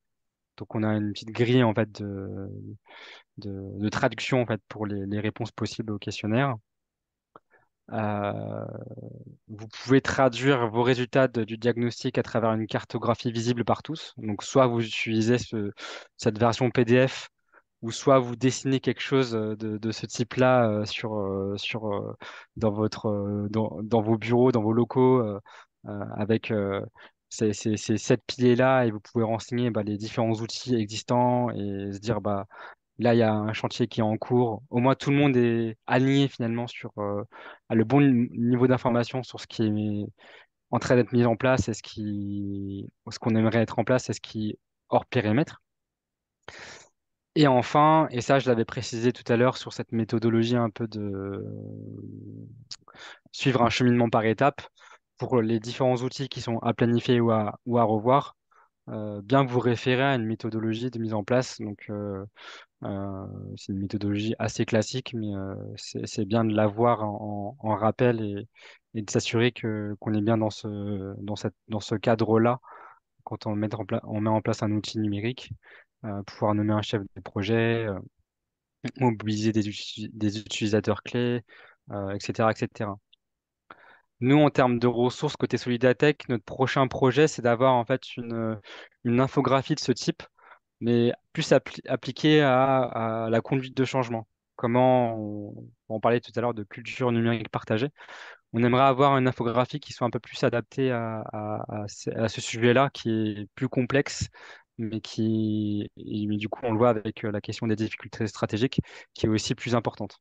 Donc on a une petite grille en fait de traduction en fait pour les réponses possibles au questionnaire. Euh, Vous pouvez traduire vos résultats du diagnostic à travers une cartographie visible par tous. Donc soit vous utilisez cette version PDF ou soit vous dessinez quelque chose de ce type-là dans vos bureaux, dans vos locaux, avec ces 7 piliers-là, et vous pouvez renseigner bah, les différents outils existants et se dire bah là il y a un chantier qui est en cours. Au moins tout le monde est aligné finalement sur a le bon niveau d'information sur ce qui est en train d'être mis en place et ce qu'on aimerait être en place et ce qui est hors périmètre. Et enfin, et ça je l'avais précisé tout à l'heure sur cette méthodologie un peu de suivre un cheminement par étapes pour les différents outils qui sont à planifier ou à revoir, bien vous référer à une méthodologie de mise en place. Donc, c'est une méthodologie assez classique, mais c'est bien de l'avoir en rappel et de s'assurer qu'on est bien dans ce cadre-là quand on met en place un outil numérique, pouvoir nommer un chef de projet, mobiliser des utilisateurs clés, etc., etc. Nous, en termes de ressources côté Solidatech, notre prochain projet, c'est d'avoir en fait une infographie de ce type, mais plus appliquée à la conduite de changement. On parlait tout à l'heure de culture numérique partagée. On aimerait avoir une infographie qui soit un peu plus adaptée à ce sujet-là, qui est plus complexe, mais du coup, on le voit avec la question des difficultés stratégiques, qui est aussi plus importante.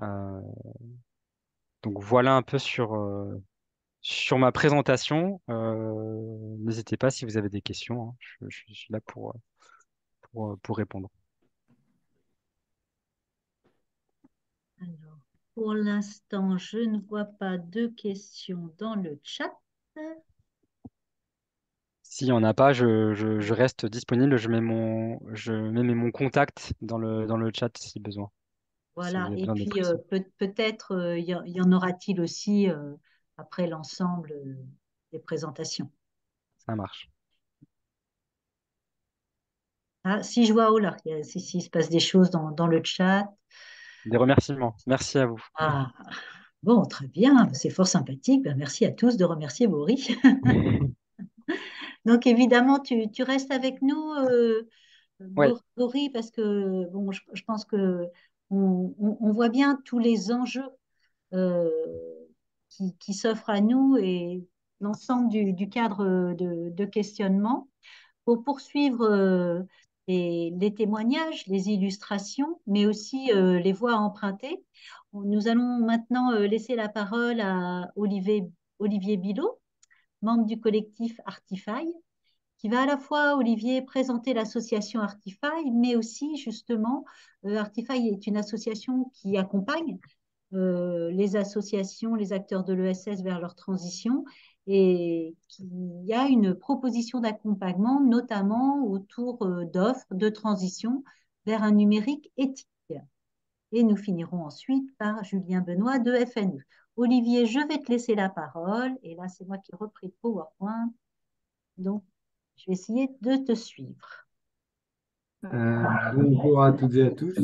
Euh, donc voilà un peu sur ma présentation. N'hésitez pas si vous avez des questions, hein. Je suis là pour répondre. Alors, pour l'instant, je ne vois pas de questions dans le chat. S'il n'y en a pas, je reste disponible. Je mets mon contact dans le chat si besoin, si vous Voilà. avez Et besoin de puis, précision. peut-être, y en aura-t-il aussi après l'ensemble des présentations. Ça marche. Ah, si je vois, oh là, si, il se passe des choses dans le chat. Des remerciements. Merci à vous. Ah, bon, très bien, c'est fort sympathique. Ben, merci à tous de remercier Boris. Donc, évidemment, tu restes avec nous, Ouais, Boris, parce que bon, je pense que on voit bien tous les enjeux euh, qui s'offrent à nous et l'ensemble du cadre de questionnement. Pour poursuivre les témoignages, les illustrations, mais aussi les voix empruntées, nous allons maintenant laisser la parole à Olivier Bilot, membre du collectif Artify, qui va à la fois, Olivier, présenter l'association Artify, mais aussi justement, Artify est une association qui accompagne les associations, les acteurs de l'ESS vers leur transition et qu'il y a une proposition d'accompagnement, notamment autour d'offres de transition vers un numérique éthique. Et nous finirons ensuite par Julien Benoît de FNE. Olivier, je vais te laisser la parole. Et là, c'est moi qui ai repris le PowerPoint. Donc, je vais essayer de te suivre. Bonjour à toutes et à tous.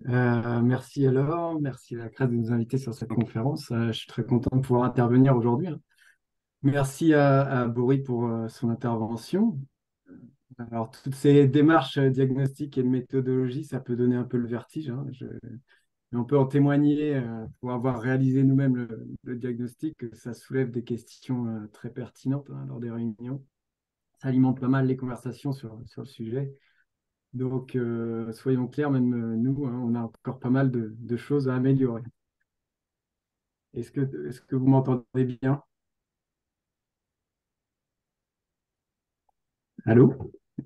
Merci alors, merci à la CRES de nous inviter sur cette conférence. Je suis très content de pouvoir intervenir aujourd'hui, hein. Merci à Boris pour son intervention. Alors, toutes ces démarches diagnostiques et de méthodologie, ça peut donner un peu le vertige, hein. Mais on peut en témoigner pour avoir réalisé nous-mêmes le diagnostic, que ça soulève des questions très pertinentes, hein, lors des réunions. Ça alimente pas mal les conversations sur le sujet. Donc, soyons clairs, même nous, hein, on a encore pas mal de choses à améliorer. Est-ce que vous m'entendez bien? Allô?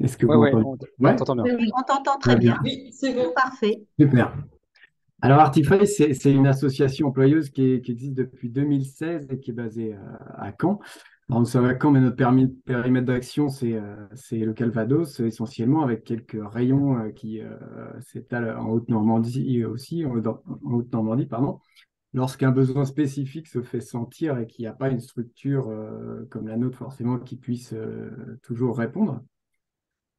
Est-ce que ouais, vous ouais, m'entendez? Ouais, t'entend bien. Oui, oui, on t'entend très très bien. bien. C'est parfait. Super. Alors, Artify, c'est une association employeuse qui existe depuis 2016 et qui est basée à Caen. Alors, nous sommes à Caen, mais notre périmètre d'action, c'est le Calvados, essentiellement, avec quelques rayons qui s'étalent en Haute-Normandie aussi, en Haute-Normandie, pardon. lorsqu'un besoin spécifique se fait sentir et qu'il n'y a pas une structure comme la nôtre forcément qui puisse toujours répondre.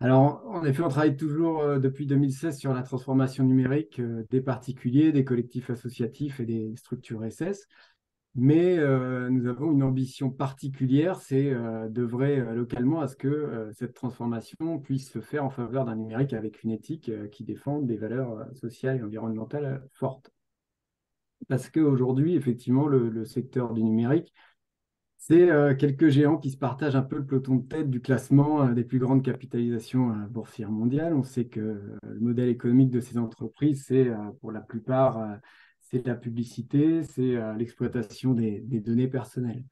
Alors, en effet, on travaille toujours depuis 2016 sur la transformation numérique des particuliers, des collectifs associatifs et des structures SS. Mais nous avons une ambition particulière, c'est d'œuvrer localement à ce que cette transformation puisse se faire en faveur d'un numérique avec une éthique qui défende des valeurs sociales et environnementales fortes. Parce qu'aujourd'hui, effectivement, le secteur du numérique, c'est quelques géants qui se partagent un peu le peloton de tête du classement des plus grandes capitalisations boursières mondiales. On sait que le modèle économique de ces entreprises, c'est pour la plupart, c'est de la publicité, c'est l'exploitation des données personnelles.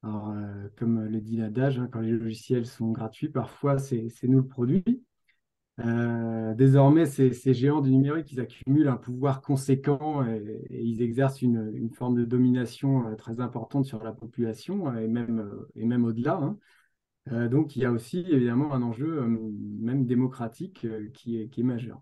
Alors, comme le dit l'adage, hein, quand les logiciels sont gratuits, parfois c'est nous le produit. Désormais, ces géants du numérique, ils accumulent un pouvoir conséquent et ils exercent une forme de domination très importante sur la population et même au-delà, hein. Donc, il y a aussi évidemment un enjeu même démocratique qui est majeur.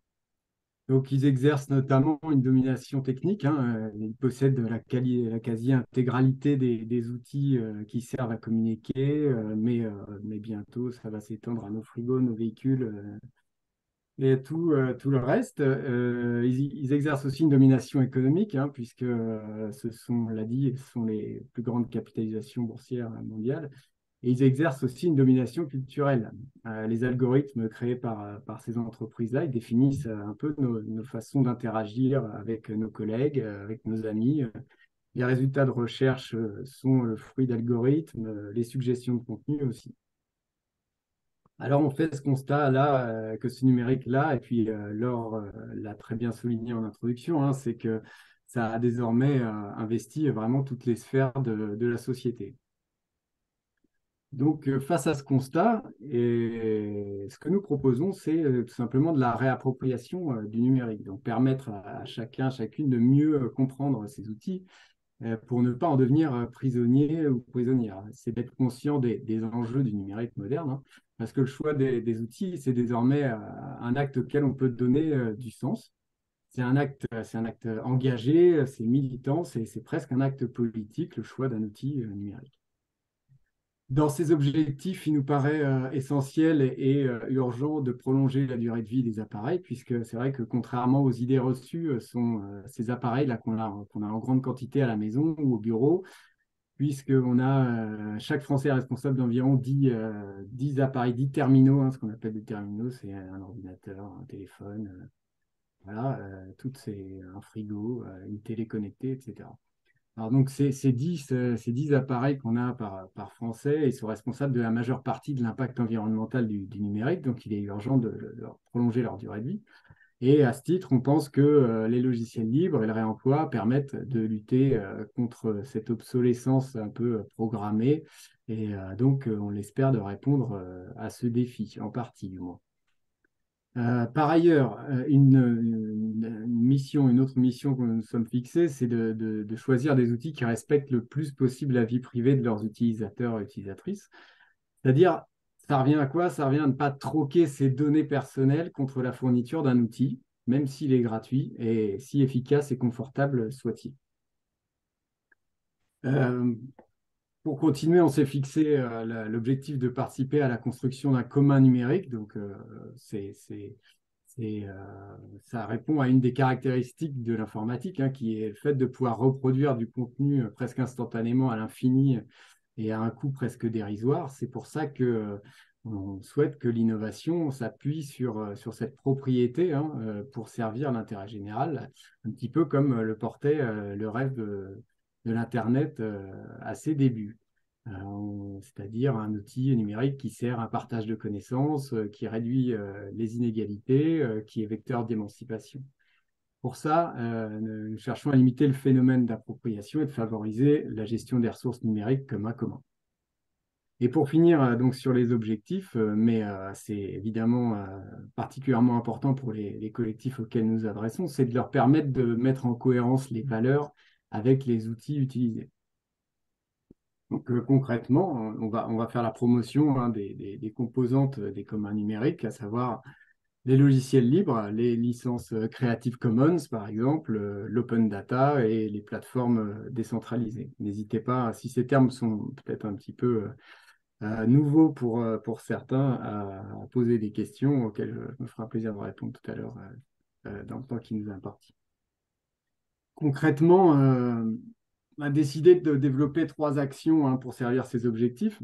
Donc, ils exercent notamment une domination technique, hein. Ils possèdent la quasi-intégralité des outils qui servent à communiquer, mais bientôt, ça va s'étendre à nos frigos, nos véhicules et tout le reste. Ils exercent aussi une domination économique, hein, puisque on l'a dit, ce sont les plus grandes capitalisations boursières mondiales. Et ils exercent aussi une domination culturelle. Les algorithmes créés par ces entreprises-là, ils définissent un peu nos façons d'interagir avec nos collègues, avec nos amis. Les résultats de recherche sont le fruit d'algorithmes, les suggestions de contenu aussi. Alors, on fait ce constat-là, que ce numérique-là, et puis Laure l'a très bien souligné en introduction, hein, c'est que ça a désormais investi vraiment toutes les sphères de la société. Donc, face à ce constat, et ce que nous proposons, c'est tout simplement de la réappropriation du numérique. Donc, permettre à chacun, chacune de mieux comprendre ces outils pour ne pas en devenir prisonnier ou prisonnière. C'est d'être conscient des enjeux du numérique moderne, hein, parce que le choix des outils, c'est désormais un acte auquel on peut donner du sens. C'est un acte engagé, c'est militant, c'est presque un acte politique, le choix d'un outil numérique. Dans ces objectifs, il nous paraît essentiel et urgent de prolonger la durée de vie des appareils, puisque c'est vrai que contrairement aux idées reçues, ces appareils-là qu'on a en grande quantité à la maison ou au bureau, chaque Français est responsable d'environ 10 appareils, 10 terminaux, hein, ce qu'on appelle des terminaux, c'est un ordinateur, un téléphone, voilà, un frigo, une télé connectée, etc. Alors donc, ces 10 appareils qu'on a par Français, ils sont responsables de la majeure partie de l'impact environnemental du numérique, donc il est urgent de leur prolonger leur durée de vie. Et à ce titre, on pense que les logiciels libres et le réemploi permettent de lutter contre cette obsolescence un peu programmée, et donc on l'espère de répondre à ce défi, en partie du moins. Par ailleurs, une autre mission que nous nous sommes fixées, c'est de choisir des outils qui respectent le plus possible la vie privée de leurs utilisateurs et utilisatrices. C'est-à-dire, ça revient à quoi? Ça revient à ne pas troquer ses données personnelles contre la fourniture d'un outil, même s'il est gratuit et si efficace et confortable soit-il. Euh, pour continuer, on s'est fixé l'objectif de participer à la construction d'un commun numérique. Donc, ça répond à une des caractéristiques de l'informatique, hein, qui est le fait de pouvoir reproduire du contenu presque instantanément à l'infini et à un coût presque dérisoire. C'est pour ça que on souhaite que l'innovation s'appuie sur cette propriété, hein, pour servir l'intérêt général, un petit peu comme le portait le rêve de l'Internet à ses débuts. C'est-à-dire un outil numérique qui sert à un partage de connaissances, qui réduit les inégalités, qui est vecteur d'émancipation. Pour ça, nous cherchons à limiter le phénomène d'appropriation et de favoriser la gestion des ressources numériques comme un commun. Et pour finir donc sur les objectifs, mais c'est évidemment particulièrement important pour les collectifs auxquels nous nous adressons, c'est de leur permettre de mettre en cohérence les valeurs avec les outils utilisés. Donc concrètement, on va faire la promotion, hein, des composantes des communs numériques, à savoir les logiciels libres, les licences Creative Commons, par exemple, l'open data et les plateformes décentralisées. N'hésitez pas, si ces termes sont peut-être un petit peu nouveaux pour certains, à poser des questions auxquelles je me ferai un plaisir de répondre tout à l'heure dans le temps qui nous est imparti. Concrètement, on a décidé de développer 3 actions pour servir ces objectifs.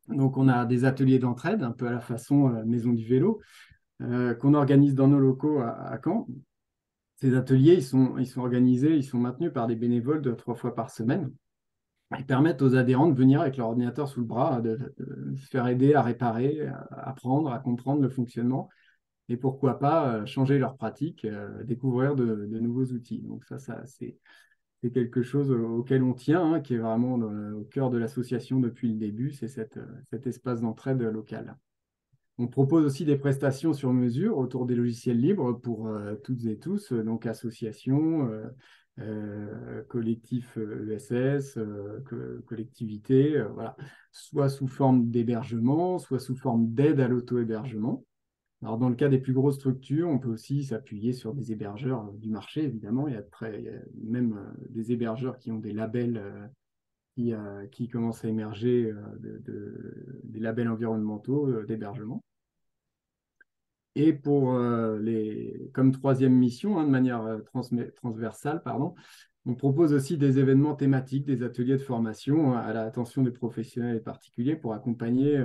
Donc, on a des ateliers d'entraide, un peu à la façon Maison du Vélo, qu'on organise dans nos locaux à Caen. Ces ateliers, ils sont organisés, ils sont maintenus par des bénévoles 3 fois par semaine. Ils permettent aux adhérents de venir avec leur ordinateur sous le bras, de se faire aider à réparer, à apprendre, à comprendre le fonctionnement et pourquoi pas changer leur pratique, découvrir de nouveaux outils. Donc ça c'est quelque chose auquel on tient, qui est vraiment au cœur de l'association depuis le début, c'est cet espace d'entraide local. On propose aussi des prestations sur mesure autour des logiciels libres pour toutes et tous, donc associations, collectifs ESS, collectivités, voilà, soit sous forme d'hébergement, soit sous forme d'aide à l'auto-hébergement. Alors, dans le cas des plus grosses structures, on peut aussi s'appuyer sur des hébergeurs du marché, évidemment. Il y a même des hébergeurs qui ont des labels qui commencent à émerger, des labels environnementaux d'hébergement. Et comme troisième mission, de manière transversale, pardon, on propose aussi des événements thématiques, des ateliers de formation à l'attention des professionnels et particuliers pour accompagner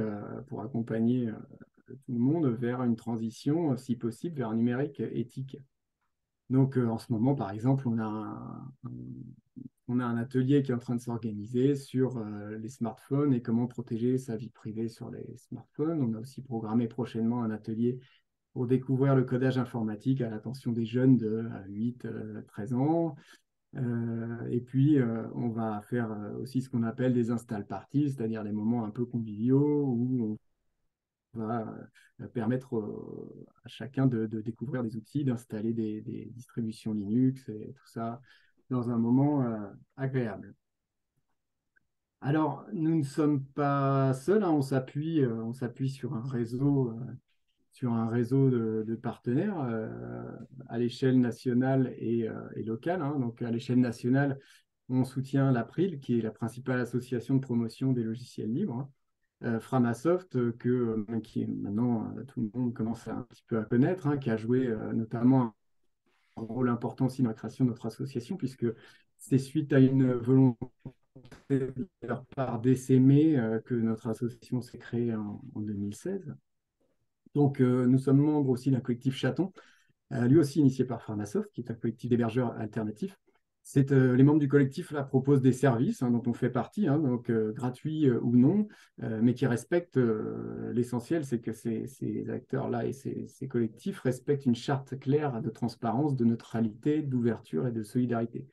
tout le monde vers une transition, si possible, vers un numérique éthique. Donc, en ce moment, par exemple, on a un atelier qui est en train de s'organiser sur les smartphones et comment protéger sa vie privée sur les smartphones. On a aussi programmé prochainement un atelier pour découvrir le codage informatique à l'attention des jeunes de 8-13 ans. Et puis, on va faire aussi ce qu'on appelle des install parties, c'est-à-dire des moments un peu conviviaux où on va permettre à chacun de découvrir des outils, d'installer des distributions Linux et tout ça dans un moment agréable. Alors, nous ne sommes pas seuls, on s'appuie sur un réseau de partenaires à l'échelle nationale et locale. Donc, à l'échelle nationale, on soutient l'April, qui est la principale association de promotion des logiciels libres. Framasoft, qui maintenant tout le monde commence un petit peu à connaître, qui a joué notamment un rôle important aussi dans la création de notre association, puisque c'est suite à une volonté de leur part d'essaimer que notre association s'est créée en 2016. Donc, nous sommes membres aussi d'un collectif Chaton, lui aussi initié par Framasoft, qui est un collectif d'hébergeurs alternatifs. Les membres du collectif là, proposent des services dont on fait partie, donc gratuits ou non, mais qui respectent l'essentiel, c'est que ces acteurs-là et ces collectifs respectent une charte claire de transparence, de neutralité, d'ouverture et de solidarité.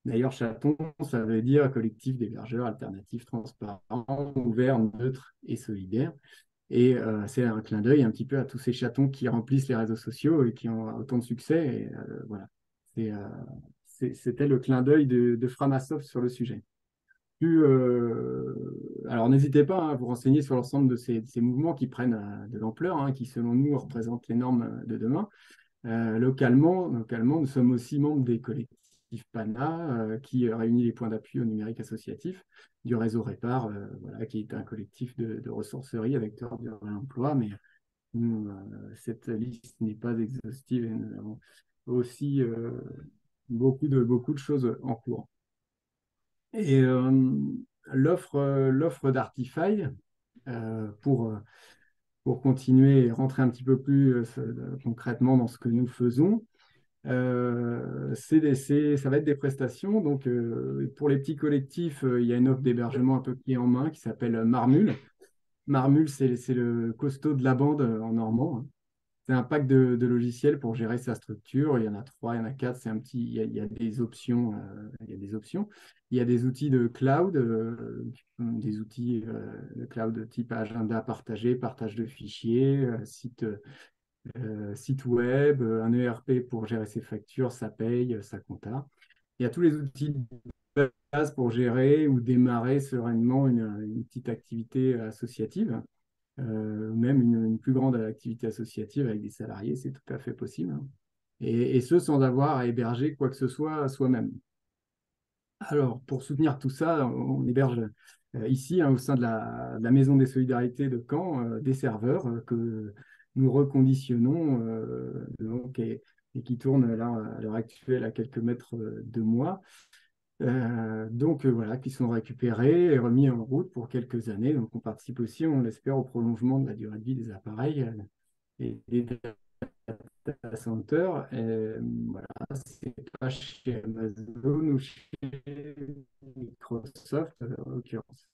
D'ailleurs, Chaton, ça veut dire collectif d'hébergeurs alternatifs, transparents, ouverts, neutres et solidaires. Et c'est un clin d'œil un petit peu à tous ces chatons qui remplissent les réseaux sociaux et qui ont autant de succès. Et voilà, c'était le clin d'œil de Framasoft sur le sujet. Alors, n'hésitez pas à vous renseigner sur l'ensemble de ces mouvements qui prennent de l'ampleur, qui, selon nous, représentent les normes de demain. Localement, nous sommes aussi membres des collectifs PANA, qui réunit les points d'appui au numérique associatif, du réseau Répar, voilà, qui est un collectif de ressourcerie avec vecteur de réemploi, mais cette liste n'est pas exhaustive et nous avons aussi beaucoup de choses en cours. Et l'offre d'Artify, pour continuer et rentrer un petit peu plus concrètement dans ce que nous faisons, ça va être des prestations. Donc, pour les petits collectifs, il y a une offre d'hébergement un peu clé en main qui s'appelle Marmule. Marmule, c'est le costaud de la bande en normand. C'est un pack de logiciels pour gérer sa structure. Il y en a 3, il y en a 4. Il y a des options. Il y a des options. Il y a des outils de cloud, des outils de cloud type agenda partagé, partage de fichiers, site web, un ERP pour gérer ses factures, sa paye, sa compta. Il y a tous les outils de base pour gérer ou démarrer sereinement une petite activité associative. même une plus grande activité associative avec des salariés, c'est tout à fait possible, hein. Et ce, sans avoir à héberger quoi que ce soit soi-même. Alors, pour soutenir tout ça, on héberge ici, hein, au sein de la Maison des Solidarités de Caen, des serveurs que nous reconditionnons donc, et qui tournent là, à l'heure actuelle à quelques mètres de moi. Donc voilà, qui sont récupérés et remis en route pour quelques années. Donc on participe aussi, on l'espère, au prolongement de la durée de vie des appareils et des data centers. Voilà, c'est pas chez Amazon ou chez Microsoft en l'occurrence.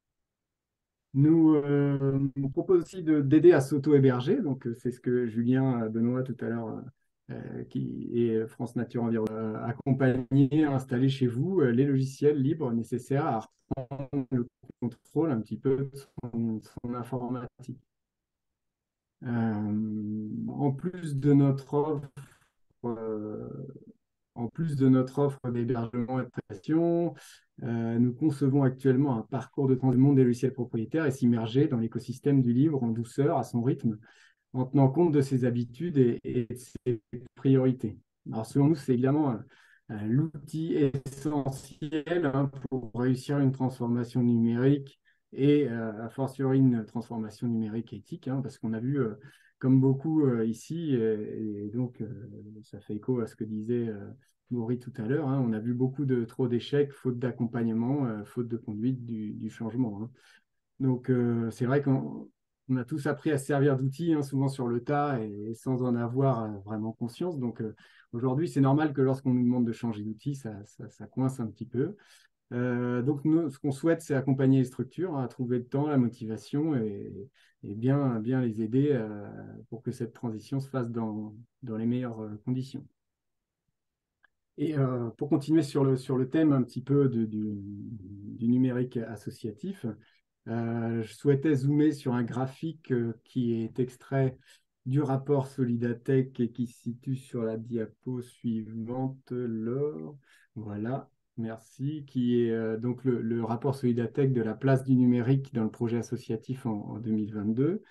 On propose aussi d'aider à s'auto-héberger. Donc, c'est ce que Julien Benoît tout à l'heure qui est France Nature Environnement accompagner, installer chez vous les logiciels libres nécessaires à reprendre le contrôle un petit peu de son informatique. En plus de notre offre, euh, en plus de notre offre d'hébergement et de prestation, nous concevons actuellement un parcours de transition des logiciels propriétaires et s'immerger dans l'écosystème du livre en douceur, à son rythme, en tenant compte de ses habitudes et de ses priorités. Alors, selon nous, c'est évidemment l'outil essentiel, hein, pour réussir une transformation numérique et a fortiori une transformation numérique éthique, hein, parce qu'on a vu, comme beaucoup ici, et donc ça fait écho à ce que disait Maury tout à l'heure, hein, on a vu beaucoup de trop d'échecs, faute d'accompagnement, faute de conduite du changement, hein. Donc, c'est vrai qu'on a tous appris à se servir d'outils, hein, souvent sur le tas et sans en avoir vraiment conscience. Donc, aujourd'hui, c'est normal que lorsqu'on nous demande de changer d'outil, ça coince un petit peu. Donc, nous, ce qu'on souhaite, c'est accompagner les structures, hein, à trouver le temps, la motivation et bien les aider pour que cette transition se fasse dans les meilleures conditions. Et pour continuer sur le thème un petit peu du numérique associatif, je souhaitais zoomer sur un graphique qui est extrait du rapport Solidatech et qui se situe sur la diapo suivante, Laure. Voilà, merci. Qui est donc le rapport Solidatech de la place du numérique dans le projet associatif en 2022.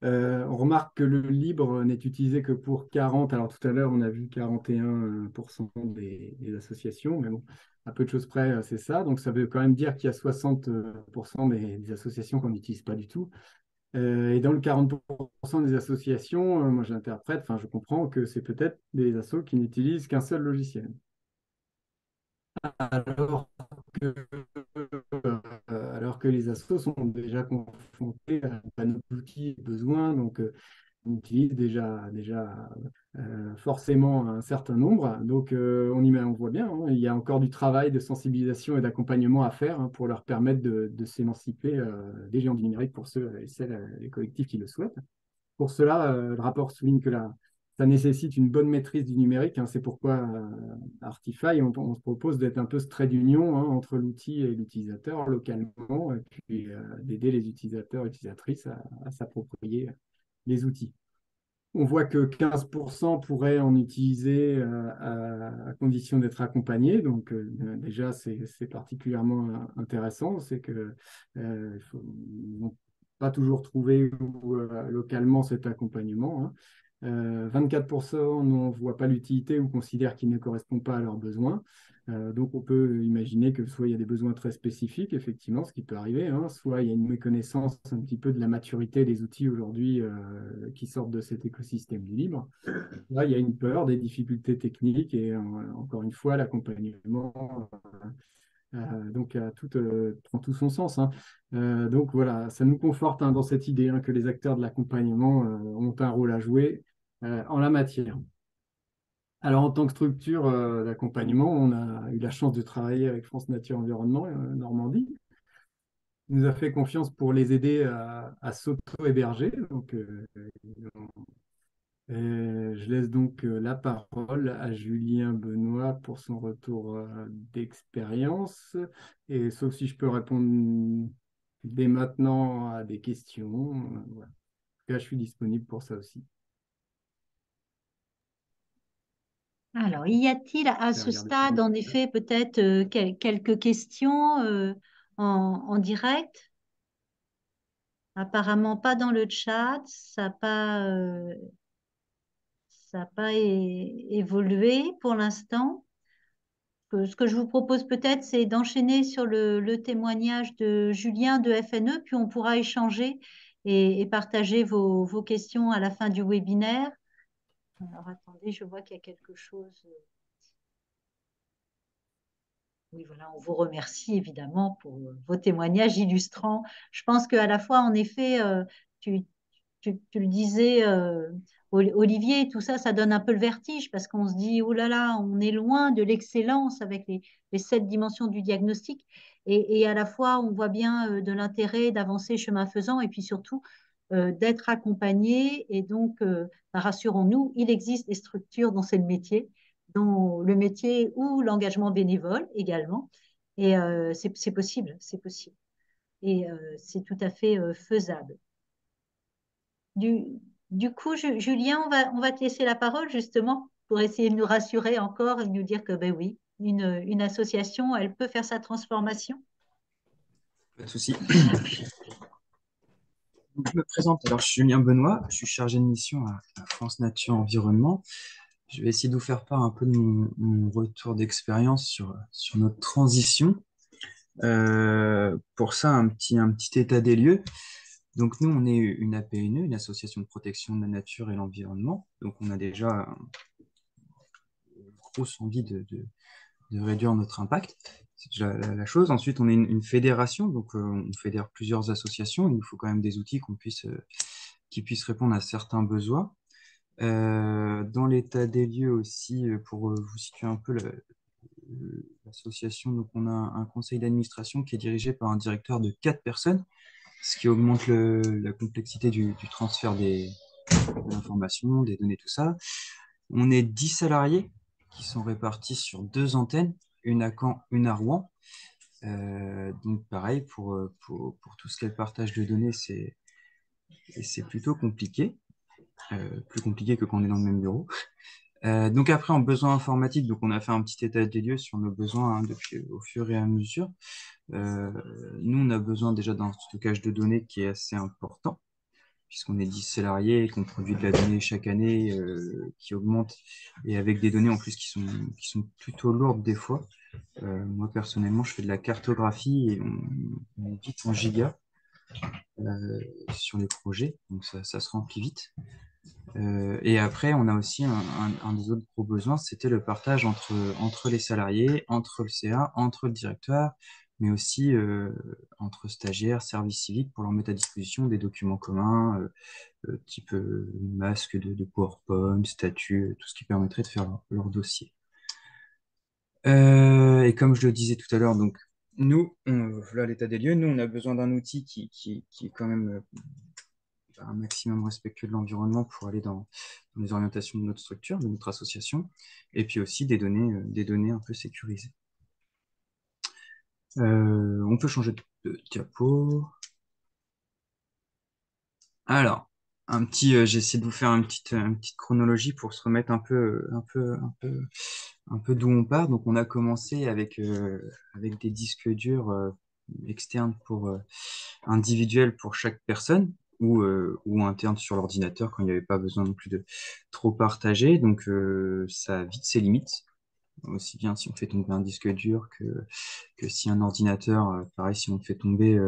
On remarque que le libre n'est utilisé que pour 40, alors tout à l'heure on a vu 41% des associations, mais bon, à peu de choses près, c'est ça. Donc ça veut quand même dire qu'il y a 60% des associations qu'on n'utilise pas du tout. Et dans le 40% des associations, moi j'interprète, enfin je comprends que c'est peut-être des assos qui n'utilisent qu'un seul logiciel. Alors que, alors que les assos sont déjà confrontés à un panneau d'outils et de besoins, donc on utilise déjà forcément un certain nombre. Donc, on voit bien, hein, il y a encore du travail de sensibilisation et d'accompagnement à faire, hein, pour leur permettre de s'émanciper des géants du numérique pour ceux et celles, les collectifs qui le souhaitent. Pour cela, le rapport souligne que ça nécessite une bonne maîtrise du numérique, hein. C'est pourquoi Artify, on se propose d'être un peu ce trait d'union, hein, entre l'outil et l'utilisateur localement, et puis d'aider les utilisateurs et utilisatrices à s'approprier les outils. On voit que 15% pourraient en utiliser à condition d'être accompagnés. Donc, déjà, c'est particulièrement intéressant. C'est que ils vont pas toujours trouver localement cet accompagnement, hein. 24% n'en voient pas l'utilité ou considèrent qu'il ne correspond pas à leurs besoins. Donc, on peut imaginer que soit il y a des besoins très spécifiques, effectivement, ce qui peut arriver, hein, soit il y a une méconnaissance un petit peu de la maturité des outils aujourd'hui qui sortent de cet écosystème du libre. Là, il y a une peur, des difficultés techniques et encore une fois, l'accompagnement donc prend tout son sens, hein. Donc voilà, ça nous conforte, hein, dans cette idée, hein, que les acteurs de l'accompagnement ont un rôle à jouer en la matière. Alors, en tant que structure d'accompagnement, on a eu la chance de travailler avec France Nature Environnement Normandie. Il nous a fait confiance pour les aider à s'auto-héberger. Donc, je laisse donc la parole à Julien Benoît pour son retour d'expérience. Et sauf si je peux répondre dès maintenant à des questions, voilà. En tout cas, je suis disponible pour ça aussi. Alors, y a-t-il à Je vais ce regarder. stade, en effet, peut-être quelques questions en direct? Apparemment pas dans le chat, ça n'a pas évolué pour l'instant. Ce que je vous propose peut-être, c'est d'enchaîner sur le témoignage de Julien de FNE, puis on pourra échanger et partager vos questions à la fin du webinaire. Alors attendez, je vois qu'il y a quelque chose. Oui, voilà, on vous remercie évidemment pour vos témoignages illustrants. Je pense qu'à la fois, en effet, tu, tu le disais, Olivier, tout ça, ça donne un peu le vertige parce qu'on se dit, oh là là, on est loin de l'excellence avec les 7 dimensions du diagnostic. Et à la fois, on voit bien de l'intérêt d'avancer chemin faisant et puis surtout d'être accompagné. Et donc, rassurons-nous, il existe des structures dont c'est le métier, dont le métier ou l'engagement bénévole également. Et c'est possible, c'est possible. Et c'est tout à fait faisable. Du, du coup, Julien, on va te laisser la parole justement pour essayer de nous rassurer encore et nous dire que ben oui, une association, elle peut faire sa transformation. Pas de souci. Donc, je me présente, alors je suis Julien Benoît, je suis chargé de mission à France Nature Environnement. Je vais essayer de vous faire part un peu de mon retour d'expérience sur notre transition. Pour ça, un petit état des lieux. Donc nous, on est une APNE, une association de protection de la nature et l'environnement. Donc on a déjà une grosse envie de réduire notre impact. C'est déjà la chose. Ensuite, on est une fédération, donc on fédère plusieurs associations. Il nous faut quand même des outils qui puissent répondre à certains besoins. Dans l'état des lieux aussi, pour vous situer un peu l'association, donc on a un conseil d'administration qui est dirigé par un directeur de 4 personnes, ce qui augmente la complexité du transfert des informations, des données, tout ça. On est 10 salariés qui sont répartis sur 2 antennes, une à Caen, une à Rouen. Donc pareil, pour tout ce qui est le partage de données, c'est plutôt compliqué, plus compliqué que quand on est dans le même bureau. Donc après, en besoin informatique, donc on a fait un petit état des lieux sur nos besoins, hein, au fur et à mesure. Nous, on a besoin déjà d'un stockage de données qui est assez important, puisqu'on est 10 salariés et qu'on produit de la donnée chaque année qui augmente, et avec des données en plus qui sont plutôt lourdes des fois. Moi, personnellement, je fais de la cartographie et on est vite en giga sur les projets, donc ça se remplit vite. Et après, on a aussi un des autres gros besoins, c'était le partage entre les salariés, entre le CA, entre le directeur, mais aussi entre stagiaires, services civiques, pour leur mettre à disposition des documents communs, type masque de PowerPoint, statut, tout ce qui permettrait de faire leur dossier. Et comme je le disais tout à l'heure, donc nous, voilà l'état des lieux, nous, on a besoin d'un outil qui est quand même un maximum respectueux de l'environnement pour aller dans les orientations de notre structure, de notre association, et puis aussi des données un peu sécurisées. On peut changer de diapo. Alors, j'ai essayé de vous faire une petite chronologie pour se remettre un peu d'où on part. Donc, on a commencé avec des disques durs externes individuels pour chaque personne, ou internes sur l'ordinateur quand il n'y avait pas besoin non plus de trop partager. Donc, ça a vite ses limites, aussi bien si on fait tomber un disque dur que si un ordinateur, pareil, si on le fait tomber,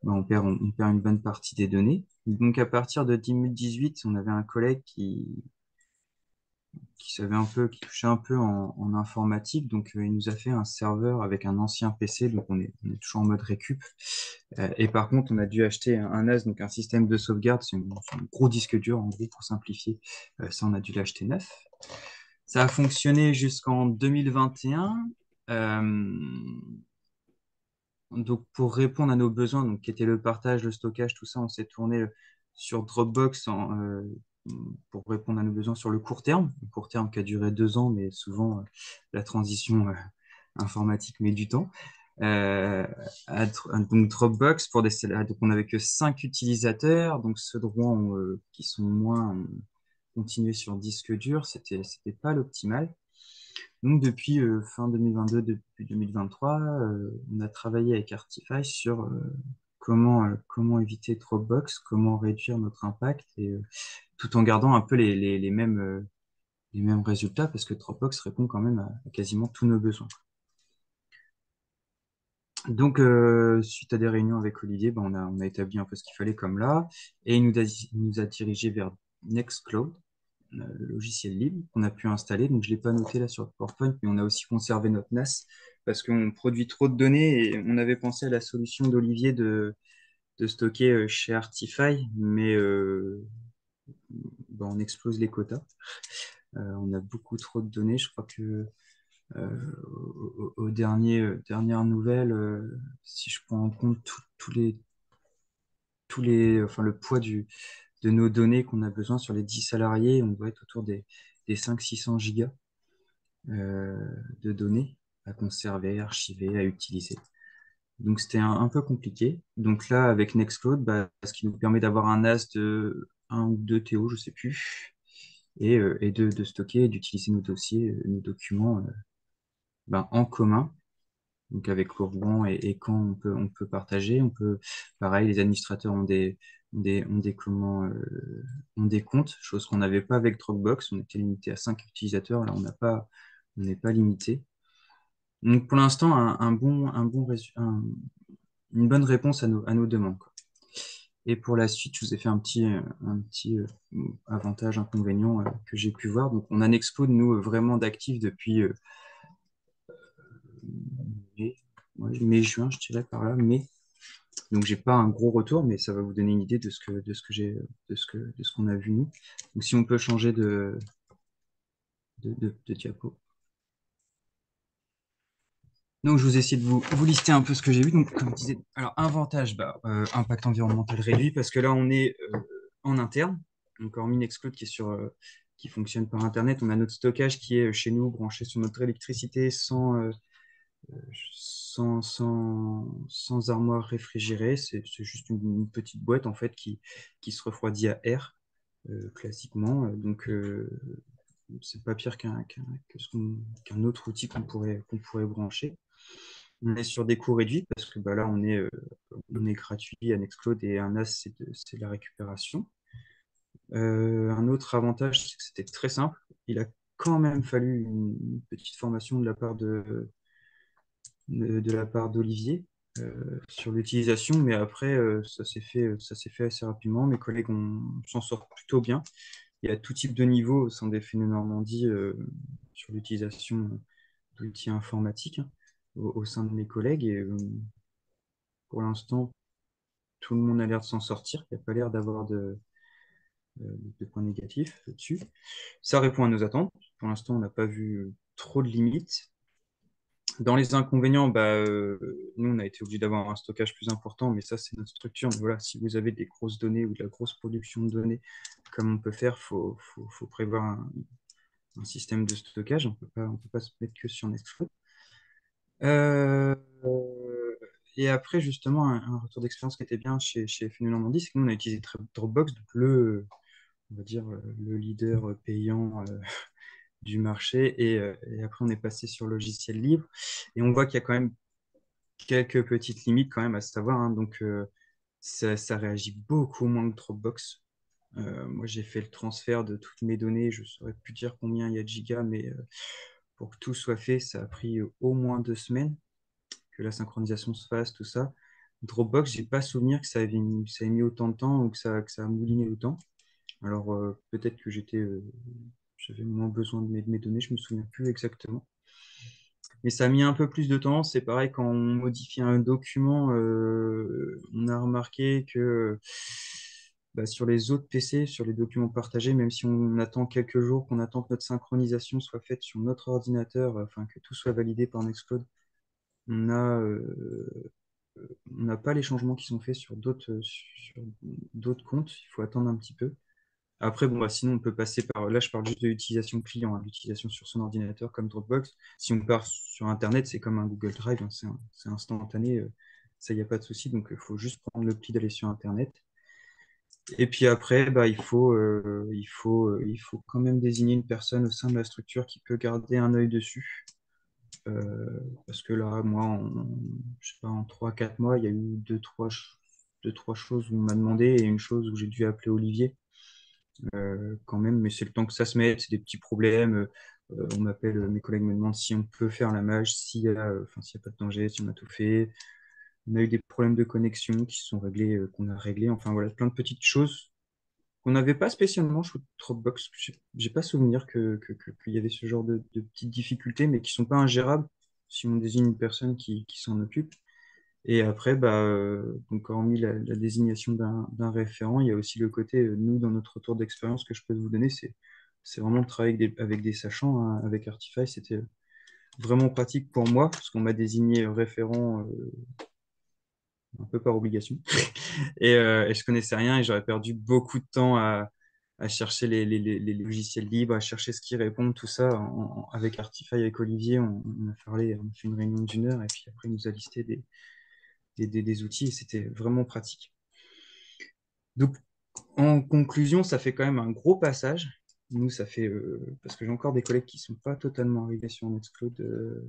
ben, on perd une bonne partie des données. Donc, à partir de 2018, on avait un collègue qui touchait un peu en informatique. Donc, il nous a fait un serveur avec un ancien PC. Donc, on est toujours en mode récup. Et par contre, on a dû acheter un NAS, donc un système de sauvegarde. C'est un gros disque dur, en gros, pour simplifier. Ça, on a dû l'acheter neuf. Ça a fonctionné jusqu'en 2021. Donc, pour répondre à nos besoins, donc, qui étaient le partage, le stockage, tout ça, on s'est tourné sur Dropbox pour répondre à nos besoins sur le court terme. Le court terme qui a duré 2 ans, mais souvent, la transition informatique met du temps. Donc, Dropbox, donc on n'avait que 5 utilisateurs. Donc, ceux de Rouen qui sont moins continués sur disque dur, c'était pas l'optimal. Donc, depuis fin 2022, depuis 2023, on a travaillé avec Artify sur comment éviter Dropbox, comment réduire notre impact, et tout en gardant un peu les mêmes résultats, parce que Dropbox répond quand même à quasiment tous nos besoins. Donc, suite à des réunions avec Olivier, ben, on a établi un peu ce qu'il fallait comme là, et il nous a dirigé vers Nextcloud, le logiciel libre qu'on a pu installer. Donc, je l'ai pas noté là sur le PowerPoint, mais on a aussi conservé notre NAS parce qu'on produit trop de données, et on avait pensé à la solution d'Olivier de stocker chez Artify, mais ben, on explose les quotas. On a beaucoup trop de données. Je crois que dernières nouvelles, si je prends en compte enfin, le poids de nos données qu'on a besoin sur les 10 salariés, on doit être autour des 500-600 gigas euh, de données à conserver, archiver, à utiliser. Donc c'était un peu compliqué. Donc là, avec Nextcloud, bah, ce qui nous permet d'avoir un NAS de 1 ou 2 TO, je sais plus, et de stocker et d'utiliser nos dossiers, nos documents ben, en commun. Donc avec Rouen et quand on peut partager, on peut, pareil, les administrateurs ont des comptes, chose qu'on n'avait pas avec Dropbox. On était limité à 5 utilisateurs. Là, on n'est pas limité. Donc pour l'instant, une bonne réponse à nos demandes, quoi. Et pour la suite, je vous ai fait un petit avantage, inconvénient que j'ai pu voir. Donc on a Nextcloud, nous, vraiment d'actifs depuis mai, ouais, mai-juin, je dirais par là, mai. Donc j'ai pas un gros retour, mais ça va vous donner une idée de ce que j'ai, de ce qu'on a vu nous. Donc si on peut changer de diapo. Donc je vous essaie de vous lister un peu ce que j'ai vu. Donc comme je disais, alors avantage, bah, impact environnemental réduit, parce que là on est en interne. Donc hormis Nextcloud qui fonctionne par Internet, on a notre stockage qui est chez nous branché sur notre électricité sans armoire réfrigérée. C'est juste une petite boîte en fait qui se refroidit à air classiquement. Donc c'est pas pire qu'un autre outil qu'on pourrait brancher. On est sur des coûts réduits parce que bah, là on est gratuit à Nextcloud, et un NAS c'est la récupération. Un autre avantage, c'est que c'était très simple. Il a quand même fallu une petite formation de la part d'Olivier sur l'utilisation, mais après, ça s'est fait assez rapidement. Mes collègues s'en sortent plutôt bien. Il y a tout type de niveau au sein des FNE Normandie sur l'utilisation d'outils informatiques, hein, au sein de mes collègues. Et pour l'instant, tout le monde a l'air de s'en sortir. Il n'y a pas l'air d'avoir de points négatifs là-dessus. Ça répond à nos attentes. Pour l'instant, on n'a pas vu trop de limites. Dans les inconvénients, bah, nous, on a été obligé d'avoir un stockage plus important, mais ça, c'est notre structure. Mais voilà, si vous avez des grosses données ou de la grosse production de données, comme on peut faire, faut prévoir un système de stockage. On peut pas se mettre que sur Nextcloud. Euh, et après, justement, un retour d'expérience qui était bien chez FNU Normandie, c'est que nous, on a utilisé Dropbox, donc on va dire, le leader payant du marché. Et après, on est passé sur logiciel libre. Et on voit qu'il y a quand même quelques petites limites quand même à savoir, hein. Donc, ça réagit beaucoup moins que Dropbox. Moi, j'ai fait le transfert de toutes mes données. Je ne saurais plus dire combien il y a de gigas, mais pour que tout soit fait, ça a pris au moins 2 semaines, que la synchronisation se fasse, tout ça. Dropbox, j'ai pas souvenir que ça ait mis autant de temps ou que ça a mouliné autant. Alors, peut-être que j'avais moins besoin de mes données, je me souviens plus exactement. Mais ça a mis un peu plus de temps. C'est pareil, quand on modifie un document, on a remarqué que bah, sur les autres PC, sur les documents partagés, même si on attend quelques jours, qu'on attend que notre synchronisation soit faite sur notre ordinateur, enfin que tout soit validé par Nextcloud, on a, on n'a pas les changements qui sont faits sur d'autres comptes. Il faut attendre un petit peu. Après, bon, bah, sinon, on peut passer par. Là, je parle juste de l'utilisation client, hein, l'utilisation sur son ordinateur comme Dropbox. Si on part sur Internet, c'est comme un Google Drive, hein, c'est instantané. Ça, il n'y a pas de souci. Donc, il faut juste prendre le pli d'aller sur Internet. Et puis après, bah, il faut quand même désigner une personne au sein de la structure qui peut garder un œil dessus. Parce que là, moi, je sais pas, en 3-4 mois, il y a eu deux, trois choses où on m'a demandé et une chose où j'ai dû appeler Olivier quand même, mais c'est le temps que ça se mette, c'est des petits problèmes. On m'appelle, mes collègues me demandent si on peut faire la mage, s'il y a pas de danger, si on a tout fait. On a eu des problèmes de connexion qui se sont réglés, qu'on a réglés. Enfin voilà, plein de petites choses qu'on n'avait pas spécialement sur Dropbox. J'ai pas souvenir qu'il y avait ce genre de petites difficultés, mais qui sont pas ingérables si on désigne une personne qui s'en occupe. Et après, donc hormis la désignation d'un référent, il y a aussi le côté, nous, dans notre retour d'expérience que je peux vous donner, c'est vraiment de travailler avec des sachants, hein. Avec Artify, c'était vraiment pratique pour moi, parce qu'on m'a désigné référent un peu par obligation. Et je connaissais rien et j'aurais perdu beaucoup de temps à chercher les logiciels libres, à chercher ce qui répond, tout ça. Avec Artify, avec Olivier, on a parlé, on a fait une réunion d'une heure et puis après, il nous a listé des outils et c'était vraiment pratique. Donc, en conclusion, ça fait quand même un gros passage. Nous, ça fait, parce que j'ai encore des collègues qui sont pas totalement arrivés sur Nextcloud.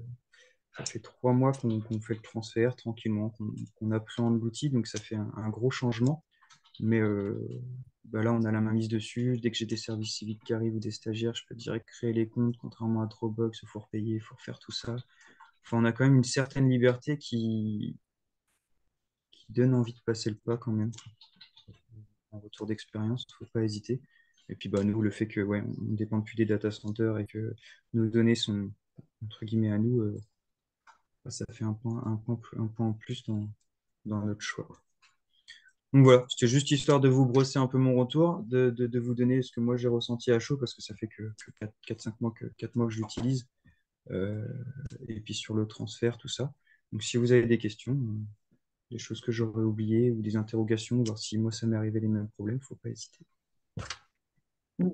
Ça fait 3 mois qu'on fait le transfert tranquillement, qu'on appréhende l'outil, donc ça fait un gros changement. Mais là, on a la main mise dessus. Dès que j'ai des services civiques qui arrivent ou des stagiaires, je peux direct créer les comptes, contrairement à Dropbox, il faut repayer, il faut refaire tout ça. Enfin, on a quand même une certaine liberté qui donne envie de passer le pas quand même. En retour d'expérience, il ne faut pas hésiter. Et puis nous, le fait que ouais, on ne dépend plus des data centers et que nos données sont entre guillemets à nous, ça fait un point en plus dans notre choix. Donc voilà, c'était juste histoire de vous brosser un peu mon retour, de vous donner ce que moi j'ai ressenti à chaud, parce que ça fait que 4-5 mois, 4 mois que je l'utilise, euh, et puis sur le transfert, tout ça. Donc si vous avez des questions, des choses que j'aurais oubliées ou des interrogations, voir si moi ça m'est arrivé les mêmes problèmes, il ne faut pas hésiter.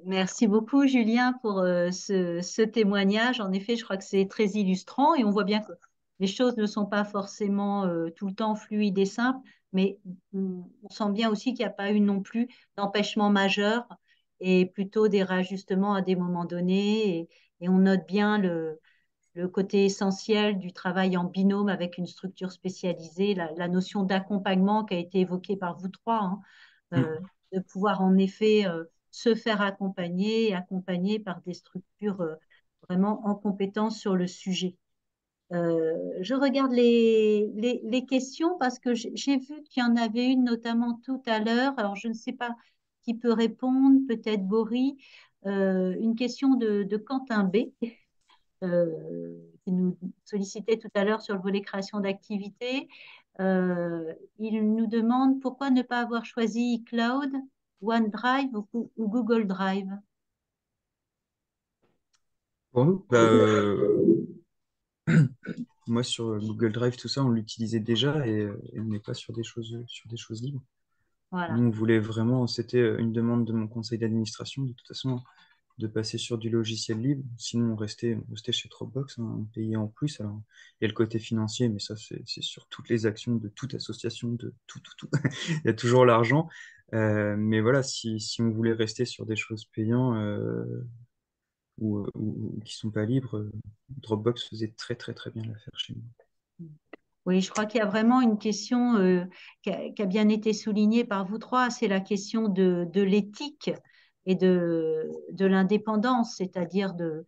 Merci beaucoup, Julien, pour ce témoignage. En effet, je crois que c'est très illustrant et on voit bien que les choses ne sont pas forcément tout le temps fluides et simples, mais on sent bien aussi qu'il n'y a pas eu non plus d'empêchement majeur et plutôt des réajustements à des moments donnés. Et on note bien le côté essentiel du travail en binôme avec une structure spécialisée, la notion d'accompagnement qui a été évoquée par vous trois, hein, Mm. de pouvoir en effet se faire accompagner et accompagner par des structures vraiment en compétence sur le sujet. Je regarde les questions parce que j'ai vu qu'il y en avait une notamment tout à l'heure. Alors, je ne sais pas qui peut répondre, peut-être Boris. Une question de Quentin B qui nous sollicitait tout à l'heure sur le volet création d'activités. Il nous demande pourquoi ne pas avoir choisi Cloud, OneDrive ou Google Drive. Pour nous, moi sur Google Drive, tout ça, on l'utilisait déjà et on n'est pas sur des choses libres. Voilà. Nous, on voulait vraiment, c'était une demande de mon conseil d'administration, de toute façon, de passer sur du logiciel libre. Sinon, on restait chez Dropbox, hein, on payait en plus. Alors, il y a le côté financier, mais ça, c'est sur toutes les actions de toute association, de tout. Il y a toujours l'argent. Mais voilà, si on voulait rester sur des choses payantes ou qui sont pas libres, Dropbox faisait très, très, très bien l'affaire chez nous. Oui, je crois qu'il y a vraiment une question qui a bien été soulignée par vous trois, c'est la question de l'éthique et de l'indépendance, c'est-à-dire de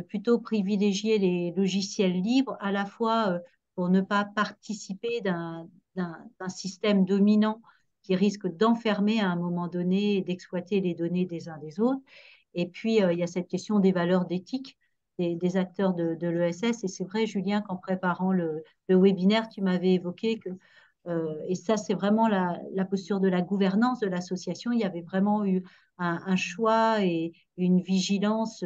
plutôt privilégier les logiciels libres, à la fois pour ne pas participer d'un système dominant qui risque d'enfermer à un moment donné et d'exploiter les données des uns des autres. Et puis, il y a cette question des valeurs d'éthique des acteurs de l'ESS. Et c'est vrai, Julien, qu'en préparant le webinaire, tu m'avais évoqué que, et ça, c'est vraiment la posture de la gouvernance de l'association. Il y avait vraiment eu un choix et une vigilance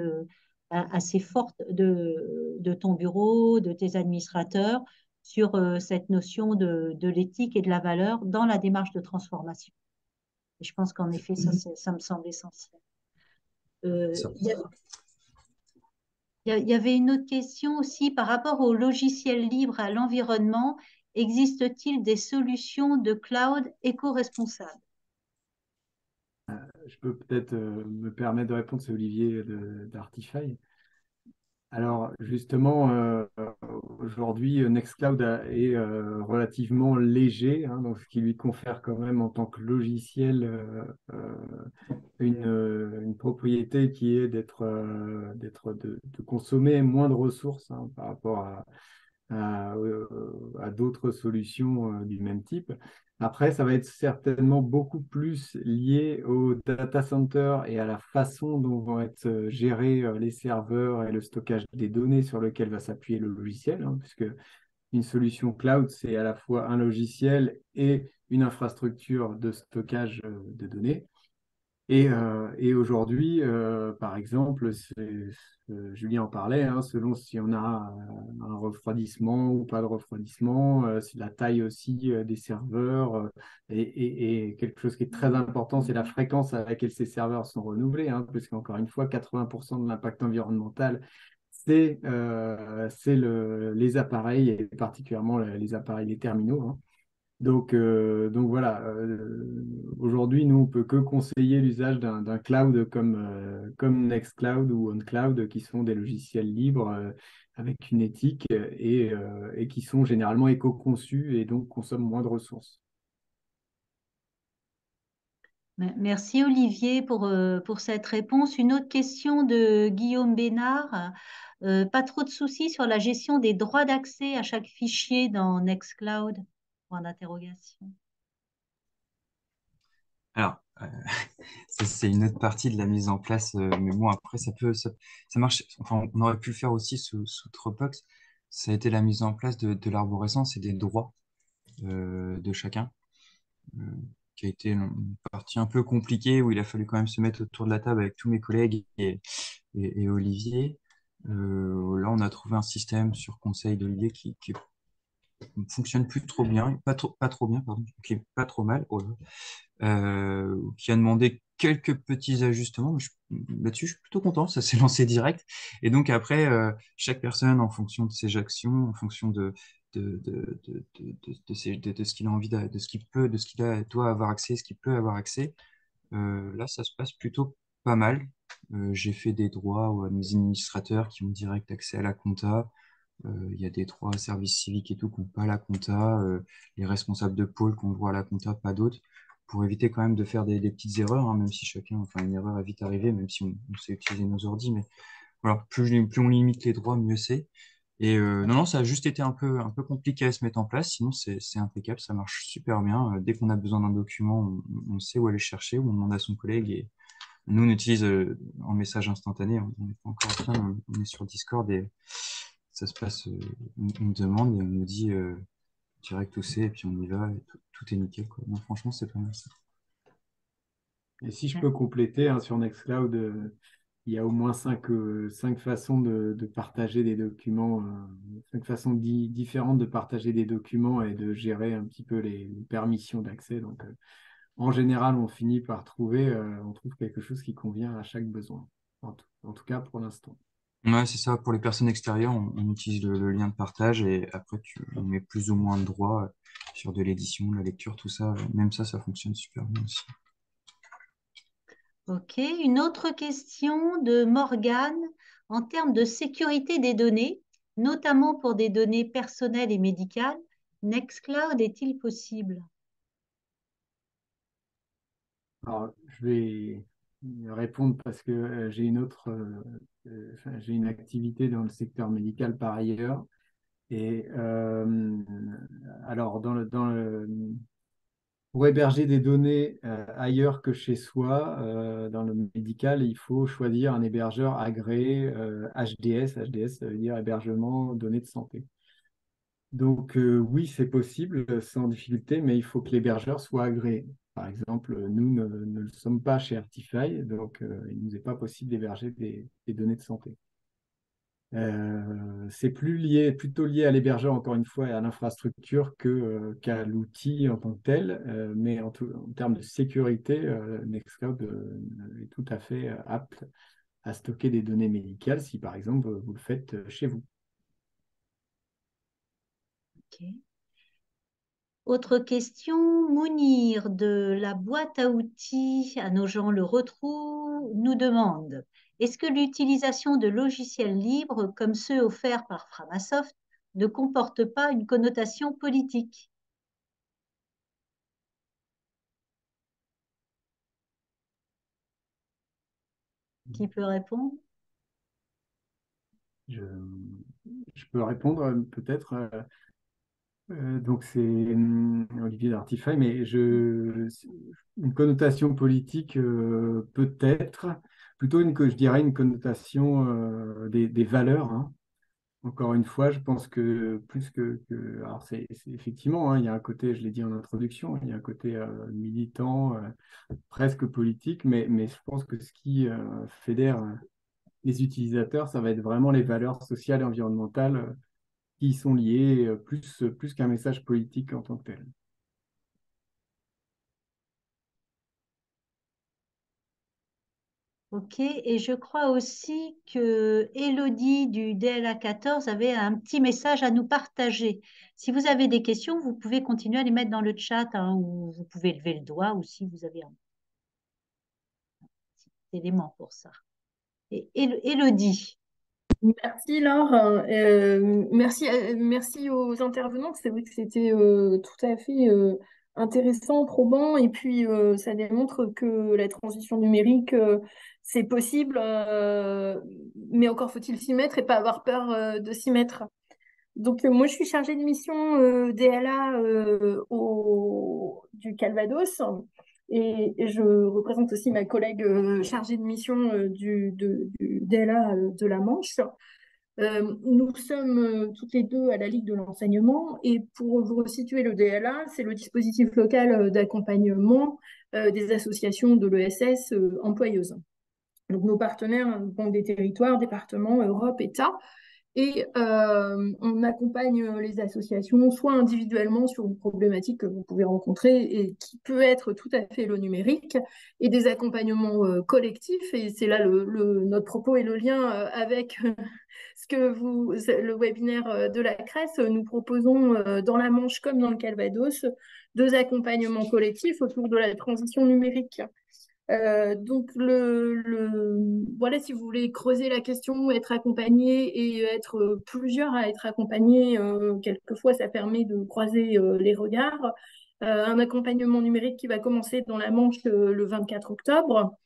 assez forte de ton bureau, de tes administrateurs, sur cette notion de l'éthique et de la valeur dans la démarche de transformation. Et je pense qu'en effet, ça me semble essentiel. Ça. Il y avait une autre question aussi par rapport au logiciel libre, à l'environnement. Existe-t-il des solutions de cloud éco-responsables? Je peux peut-être me permettre de répondre, c'est Olivier d'Artify. Alors justement, aujourd'hui, Nextcloud est relativement léger, hein, donc ce qui lui confère quand même en tant que logiciel une propriété qui est de consommer moins de ressources, hein, par rapport à d'autres solutions du même type. Après, ça va être certainement beaucoup plus lié au data center et à la façon dont vont être gérés les serveurs et le stockage des données sur lequel va s'appuyer le logiciel, hein, puisque une solution cloud, c'est à la fois un logiciel et une infrastructure de stockage de données. Et aujourd'hui, par exemple, Julien en parlait, hein, selon si on a un refroidissement ou pas de refroidissement, c'est la taille aussi des serveurs, et quelque chose qui est très important, c'est la fréquence à laquelle ces serveurs sont renouvelés, hein, parce qu'encore une fois, 80% de l'impact environnemental, c'est les appareils, et particulièrement les appareils, les terminaux, hein. Donc voilà, aujourd'hui, nous, on peut que conseiller l'usage d'un cloud comme Nextcloud ou OnCloud, qui sont des logiciels libres avec une éthique et qui sont généralement éco-conçus et donc consomment moins de ressources. Merci Olivier pour cette réponse. Une autre question de Guillaume Bénard. Pas trop de soucis sur la gestion des droits d'accès à chaque fichier dans Nextcloud? Point d'interrogation. Alors, ça, c'est une autre partie de la mise en place, mais bon, après, ça marche. Enfin, on aurait pu le faire aussi sous Dropbox. Ça a été la mise en place de l'arborescence et des droits de chacun, euh, qui a été une partie un peu compliquée où il a fallu quand même se mettre autour de la table avec tous mes collègues et Olivier. Là, on a trouvé un système sur conseil d'Olivier qui fonctionne plus trop bien, pas trop bien, pardon, qui est pas trop mal. Oh là. Qui a demandé quelques petits ajustements. Là-dessus, je suis plutôt content, ça s'est lancé direct. Et donc après, chaque personne, en fonction de ses actions, en fonction de ce qu'il a envie, de ce qu'il peut, de ce qu'il doit avoir accès, ce qu'il peut avoir accès, là, ça se passe plutôt pas mal. J'ai fait des droits à mes administrateurs qui ont direct accès à la compta. Il y a des droits à service civique et tout qui n'ont pas la compta. Les responsables de pôle qui ont droit à la compta, pas d'autres. Pour éviter quand même de faire des petites erreurs, hein, même si chacun, enfin une erreur est vite arrivée, même si on sait utiliser nos ordi, mais voilà, plus on limite les droits, mieux c'est. Et non, non, ça a juste été un peu compliqué à se mettre en place, sinon c'est impeccable, ça marche super bien. Dès qu'on a besoin d'un document, on sait où aller chercher, ou on demande à son collègue. Et nous, on utilise en message instantané, on n'est pas encore bien, on est sur Discord et ça se passe, on demande et on nous dit direct où c'est, et puis on y va, et tout est nickel, quoi. Non, franchement, c'est pas mal ça. Et si je peux compléter, hein, sur Nextcloud, il y a au moins cinq façons de partager des documents, cinq façons différentes de partager des documents et de gérer un petit peu les permissions d'accès. Donc, en général, on trouve quelque chose qui convient à chaque besoin. En tout cas, pour l'instant. Ouais, c'est ça. Pour les personnes extérieures, on utilise le lien de partage et après, on met plus ou moins de droits sur de l'édition, la lecture, tout ça. Même ça fonctionne super bien aussi. Ok, une autre question de Morgane. En termes de sécurité des données, notamment pour des données personnelles et médicales, Nextcloud est-il possible? Alors, je vais répondre parce que j'ai une activité dans le secteur médical par ailleurs. Et alors, pour héberger des données ailleurs que chez soi, dans le médical, il faut choisir un hébergeur agréé HDS. HDS, ça veut dire hébergement données de santé. Donc oui, c'est possible sans difficulté, mais il faut que l'hébergeur soit agréé. Par exemple, nous ne le sommes pas chez Artify, donc il ne nous est pas possible d'héberger des données de santé. C'est plutôt lié à l'hébergeur, encore une fois, et à l'infrastructure qu'à l'outil en tant que tel. Mais en termes de sécurité, Nextcloud est tout à fait apte à stocker des données médicales si, par exemple, vous le faites chez vous. Ok. Autre question, Mounir de la boîte à outils à nos gens le retrouvent nous demande, Est-ce que l'utilisation de logiciels libres comme ceux offerts par Framasoft ne comporte pas une connotation politique? Qui peut répondre? Je, je peux répondre peut-être. Donc c'est Olivier d'Artify, mais une connotation politique peut-être, plutôt je dirais une connotation des valeurs, hein. Encore une fois, je pense que alors effectivement, hein, il y a un côté, je l'ai dit en introduction, il y a un côté militant, presque politique, mais je pense que ce qui fédère les utilisateurs, ça va être vraiment les valeurs sociales et environnementales qui y sont liées, plus qu'un message politique en tant que tel. Ok, et je crois aussi que Elodie du DLA 14 avait un petit message à nous partager. Si vous avez des questions, vous pouvez continuer à les mettre dans le chat, hein, ou vous pouvez lever le doigt ou si vous avez un petit élément pour ça. Et Elodie. Merci Laure. Merci aux intervenants. C'est vrai que c'était tout à fait intéressant, probant, et puis ça démontre que la transition numérique, c'est possible, mais encore faut-il s'y mettre et pas avoir peur de s'y mettre. Donc moi, je suis chargée de mission DLA du Calvados. Et je représente aussi ma collègue chargée de mission du DLA de la Manche. Nous sommes toutes les deux à la Ligue de l'enseignement et pour vous resituer le DLA, c'est le dispositif local d'accompagnement des associations de l'ESS employeuses. Donc nos partenaires vont des territoires, départements, Europe, État. Et on accompagne les associations soit individuellement sur une problématique que vous pouvez rencontrer et qui peut être tout à fait le numérique, et des accompagnements collectifs. Et c'est là notre propos et le lien avec ce que le webinaire de la CRES. Nous proposons dans la Manche comme dans le Calvados 2 accompagnements collectifs autour de la transition numérique. Donc, voilà, si vous voulez creuser la question, être accompagné et être plusieurs à être accompagnés, quelquefois ça permet de croiser les regards. Un accompagnement numérique qui va commencer dans la Manche le 24 octobre.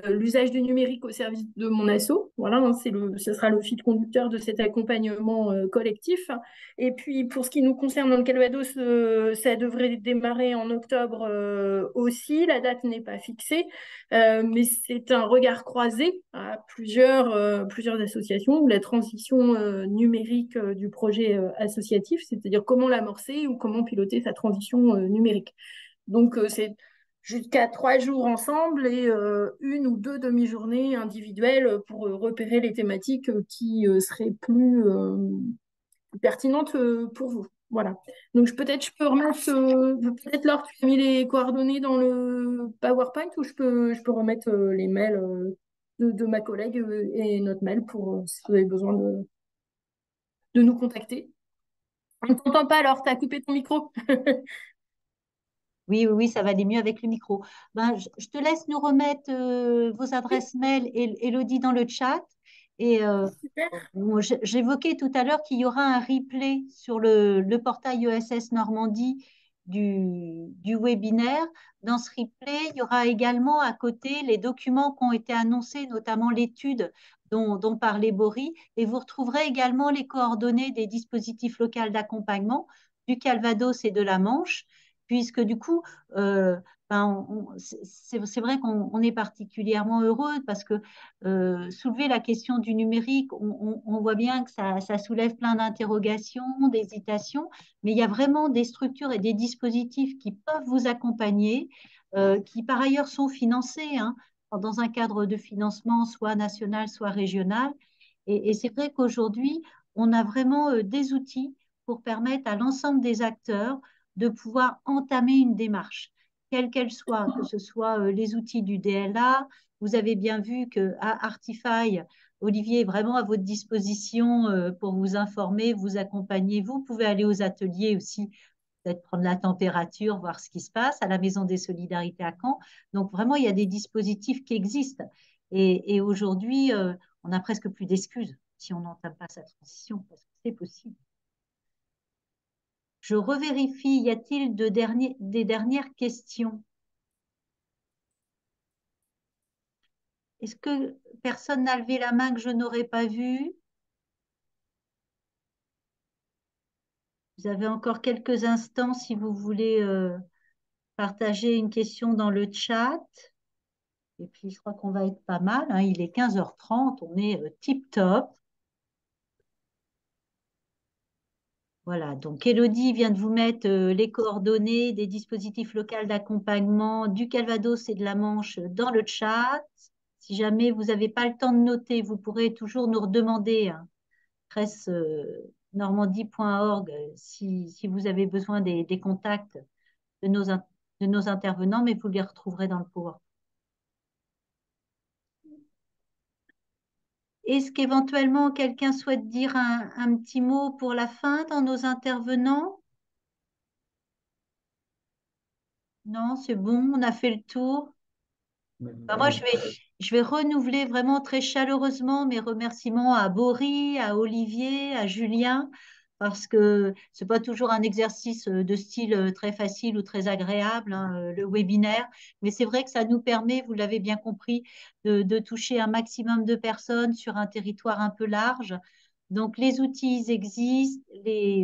L'usage du numérique au service de mon asso. Voilà, hein, ce sera le fil conducteur de cet accompagnement collectif. Et puis, pour ce qui nous concerne dans le Calvados, ça devrait démarrer en octobre aussi. La date n'est pas fixée, mais c'est un regard croisé à plusieurs associations où la transition numérique du projet associatif, c'est-à-dire comment l'amorcer ou comment piloter sa transition numérique. Donc, c'est jusqu'à 3 jours ensemble et 1 ou 2 demi-journées individuelles pour repérer les thématiques qui seraient plus pertinentes pour vous. Voilà. Donc peut-être je peux remettre, peut-être Laure, tu as mis les coordonnées dans le PowerPoint, ou je peux remettre les mails de ma collègue et notre mail pour si vous avez besoin de nous contacter. On ne t'entend pas, Laure, tu as coupé ton micro. Oui, oui, oui, ça va aller mieux avec le micro. Ben, je te laisse nous remettre vos adresses mail et Elodie dans le chat. Et Super. bon, j'évoquais tout à l'heure qu'il y aura un replay sur le portail ESS Normandie du webinaire. Dans ce replay, il y aura également à côté les documents qui ont été annoncés, notamment l'étude dont parlait Bory. Et vous retrouverez également les coordonnées des dispositifs locaux d'accompagnement du Calvados et de la Manche, puisque du coup, ben, c'est vrai qu'on est particulièrement heureux parce que soulever la question du numérique, on voit bien que ça soulève plein d'interrogations, d'hésitations, mais il y a vraiment des structures et des dispositifs qui peuvent vous accompagner, qui par ailleurs sont financés, hein, dans un cadre de financement soit national, soit régional. Et c'est vrai qu'aujourd'hui, on a vraiment des outils pour permettre à l'ensemble des acteurs de pouvoir entamer une démarche, quelle qu'elle soit, que ce soit les outils du DLA. Vous avez bien vu qu'à Artify, Olivier est vraiment à votre disposition pour vous informer, vous accompagner. Vous pouvez aller aux ateliers aussi, peut-être prendre la température, voir ce qui se passe à la Maison des Solidarités à Caen. Donc vraiment, il y a des dispositifs qui existent. Et aujourd'hui, on n'a presque plus d'excuses si on n'entame pas sa transition, parce que c'est possible. Je revérifie, y a-t-il des dernières questions? Est-ce que personne n'a levé la main que je n'aurais pas vue? Vous avez encore quelques instants si vous voulez partager une question dans le chat. Et puis, je crois qu'on va être pas mal, hein. Il est 15h30, on est tip-top. Voilà, donc Elodie vient de vous mettre les coordonnées des dispositifs locaux d'accompagnement du Calvados et de la Manche dans le chat. Si jamais vous n'avez pas le temps de noter, vous pourrez toujours nous redemander, hein, presse-normandie.org, si vous avez besoin des contacts de nos intervenants, mais vous les retrouverez dans le PowerPoint. Est-ce qu'éventuellement quelqu'un souhaite dire un petit mot pour la fin dans nos intervenants? Non, c'est bon, on a fait le tour. Ben, moi, je vais renouveler vraiment très chaleureusement mes remerciements à Bory, à Olivier, à Julien, parce que ce n'est pas toujours un exercice de style très facile ou très agréable, hein, le webinaire, mais c'est vrai que ça nous permet, vous l'avez bien compris, de toucher un maximum de personnes sur un territoire un peu large. Donc, les outils ils existent,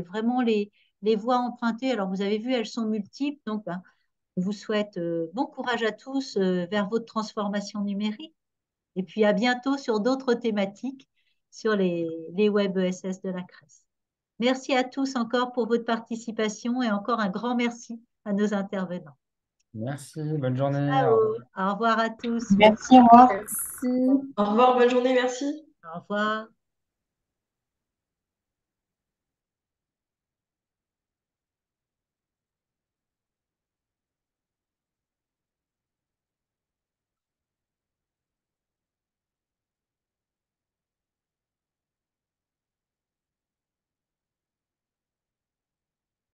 vraiment les voies empruntées, alors vous avez vu, elles sont multiples, donc ben, on vous souhaite bon courage à tous vers votre transformation numérique. Et puis à bientôt sur d'autres thématiques sur les web ESS de la CRES. Merci à tous encore pour votre participation et encore un grand merci à nos intervenants. Merci, bonne journée. Ciao. Au revoir à tous. Merci, au revoir. Merci. Au revoir, bonne journée, merci. Au revoir.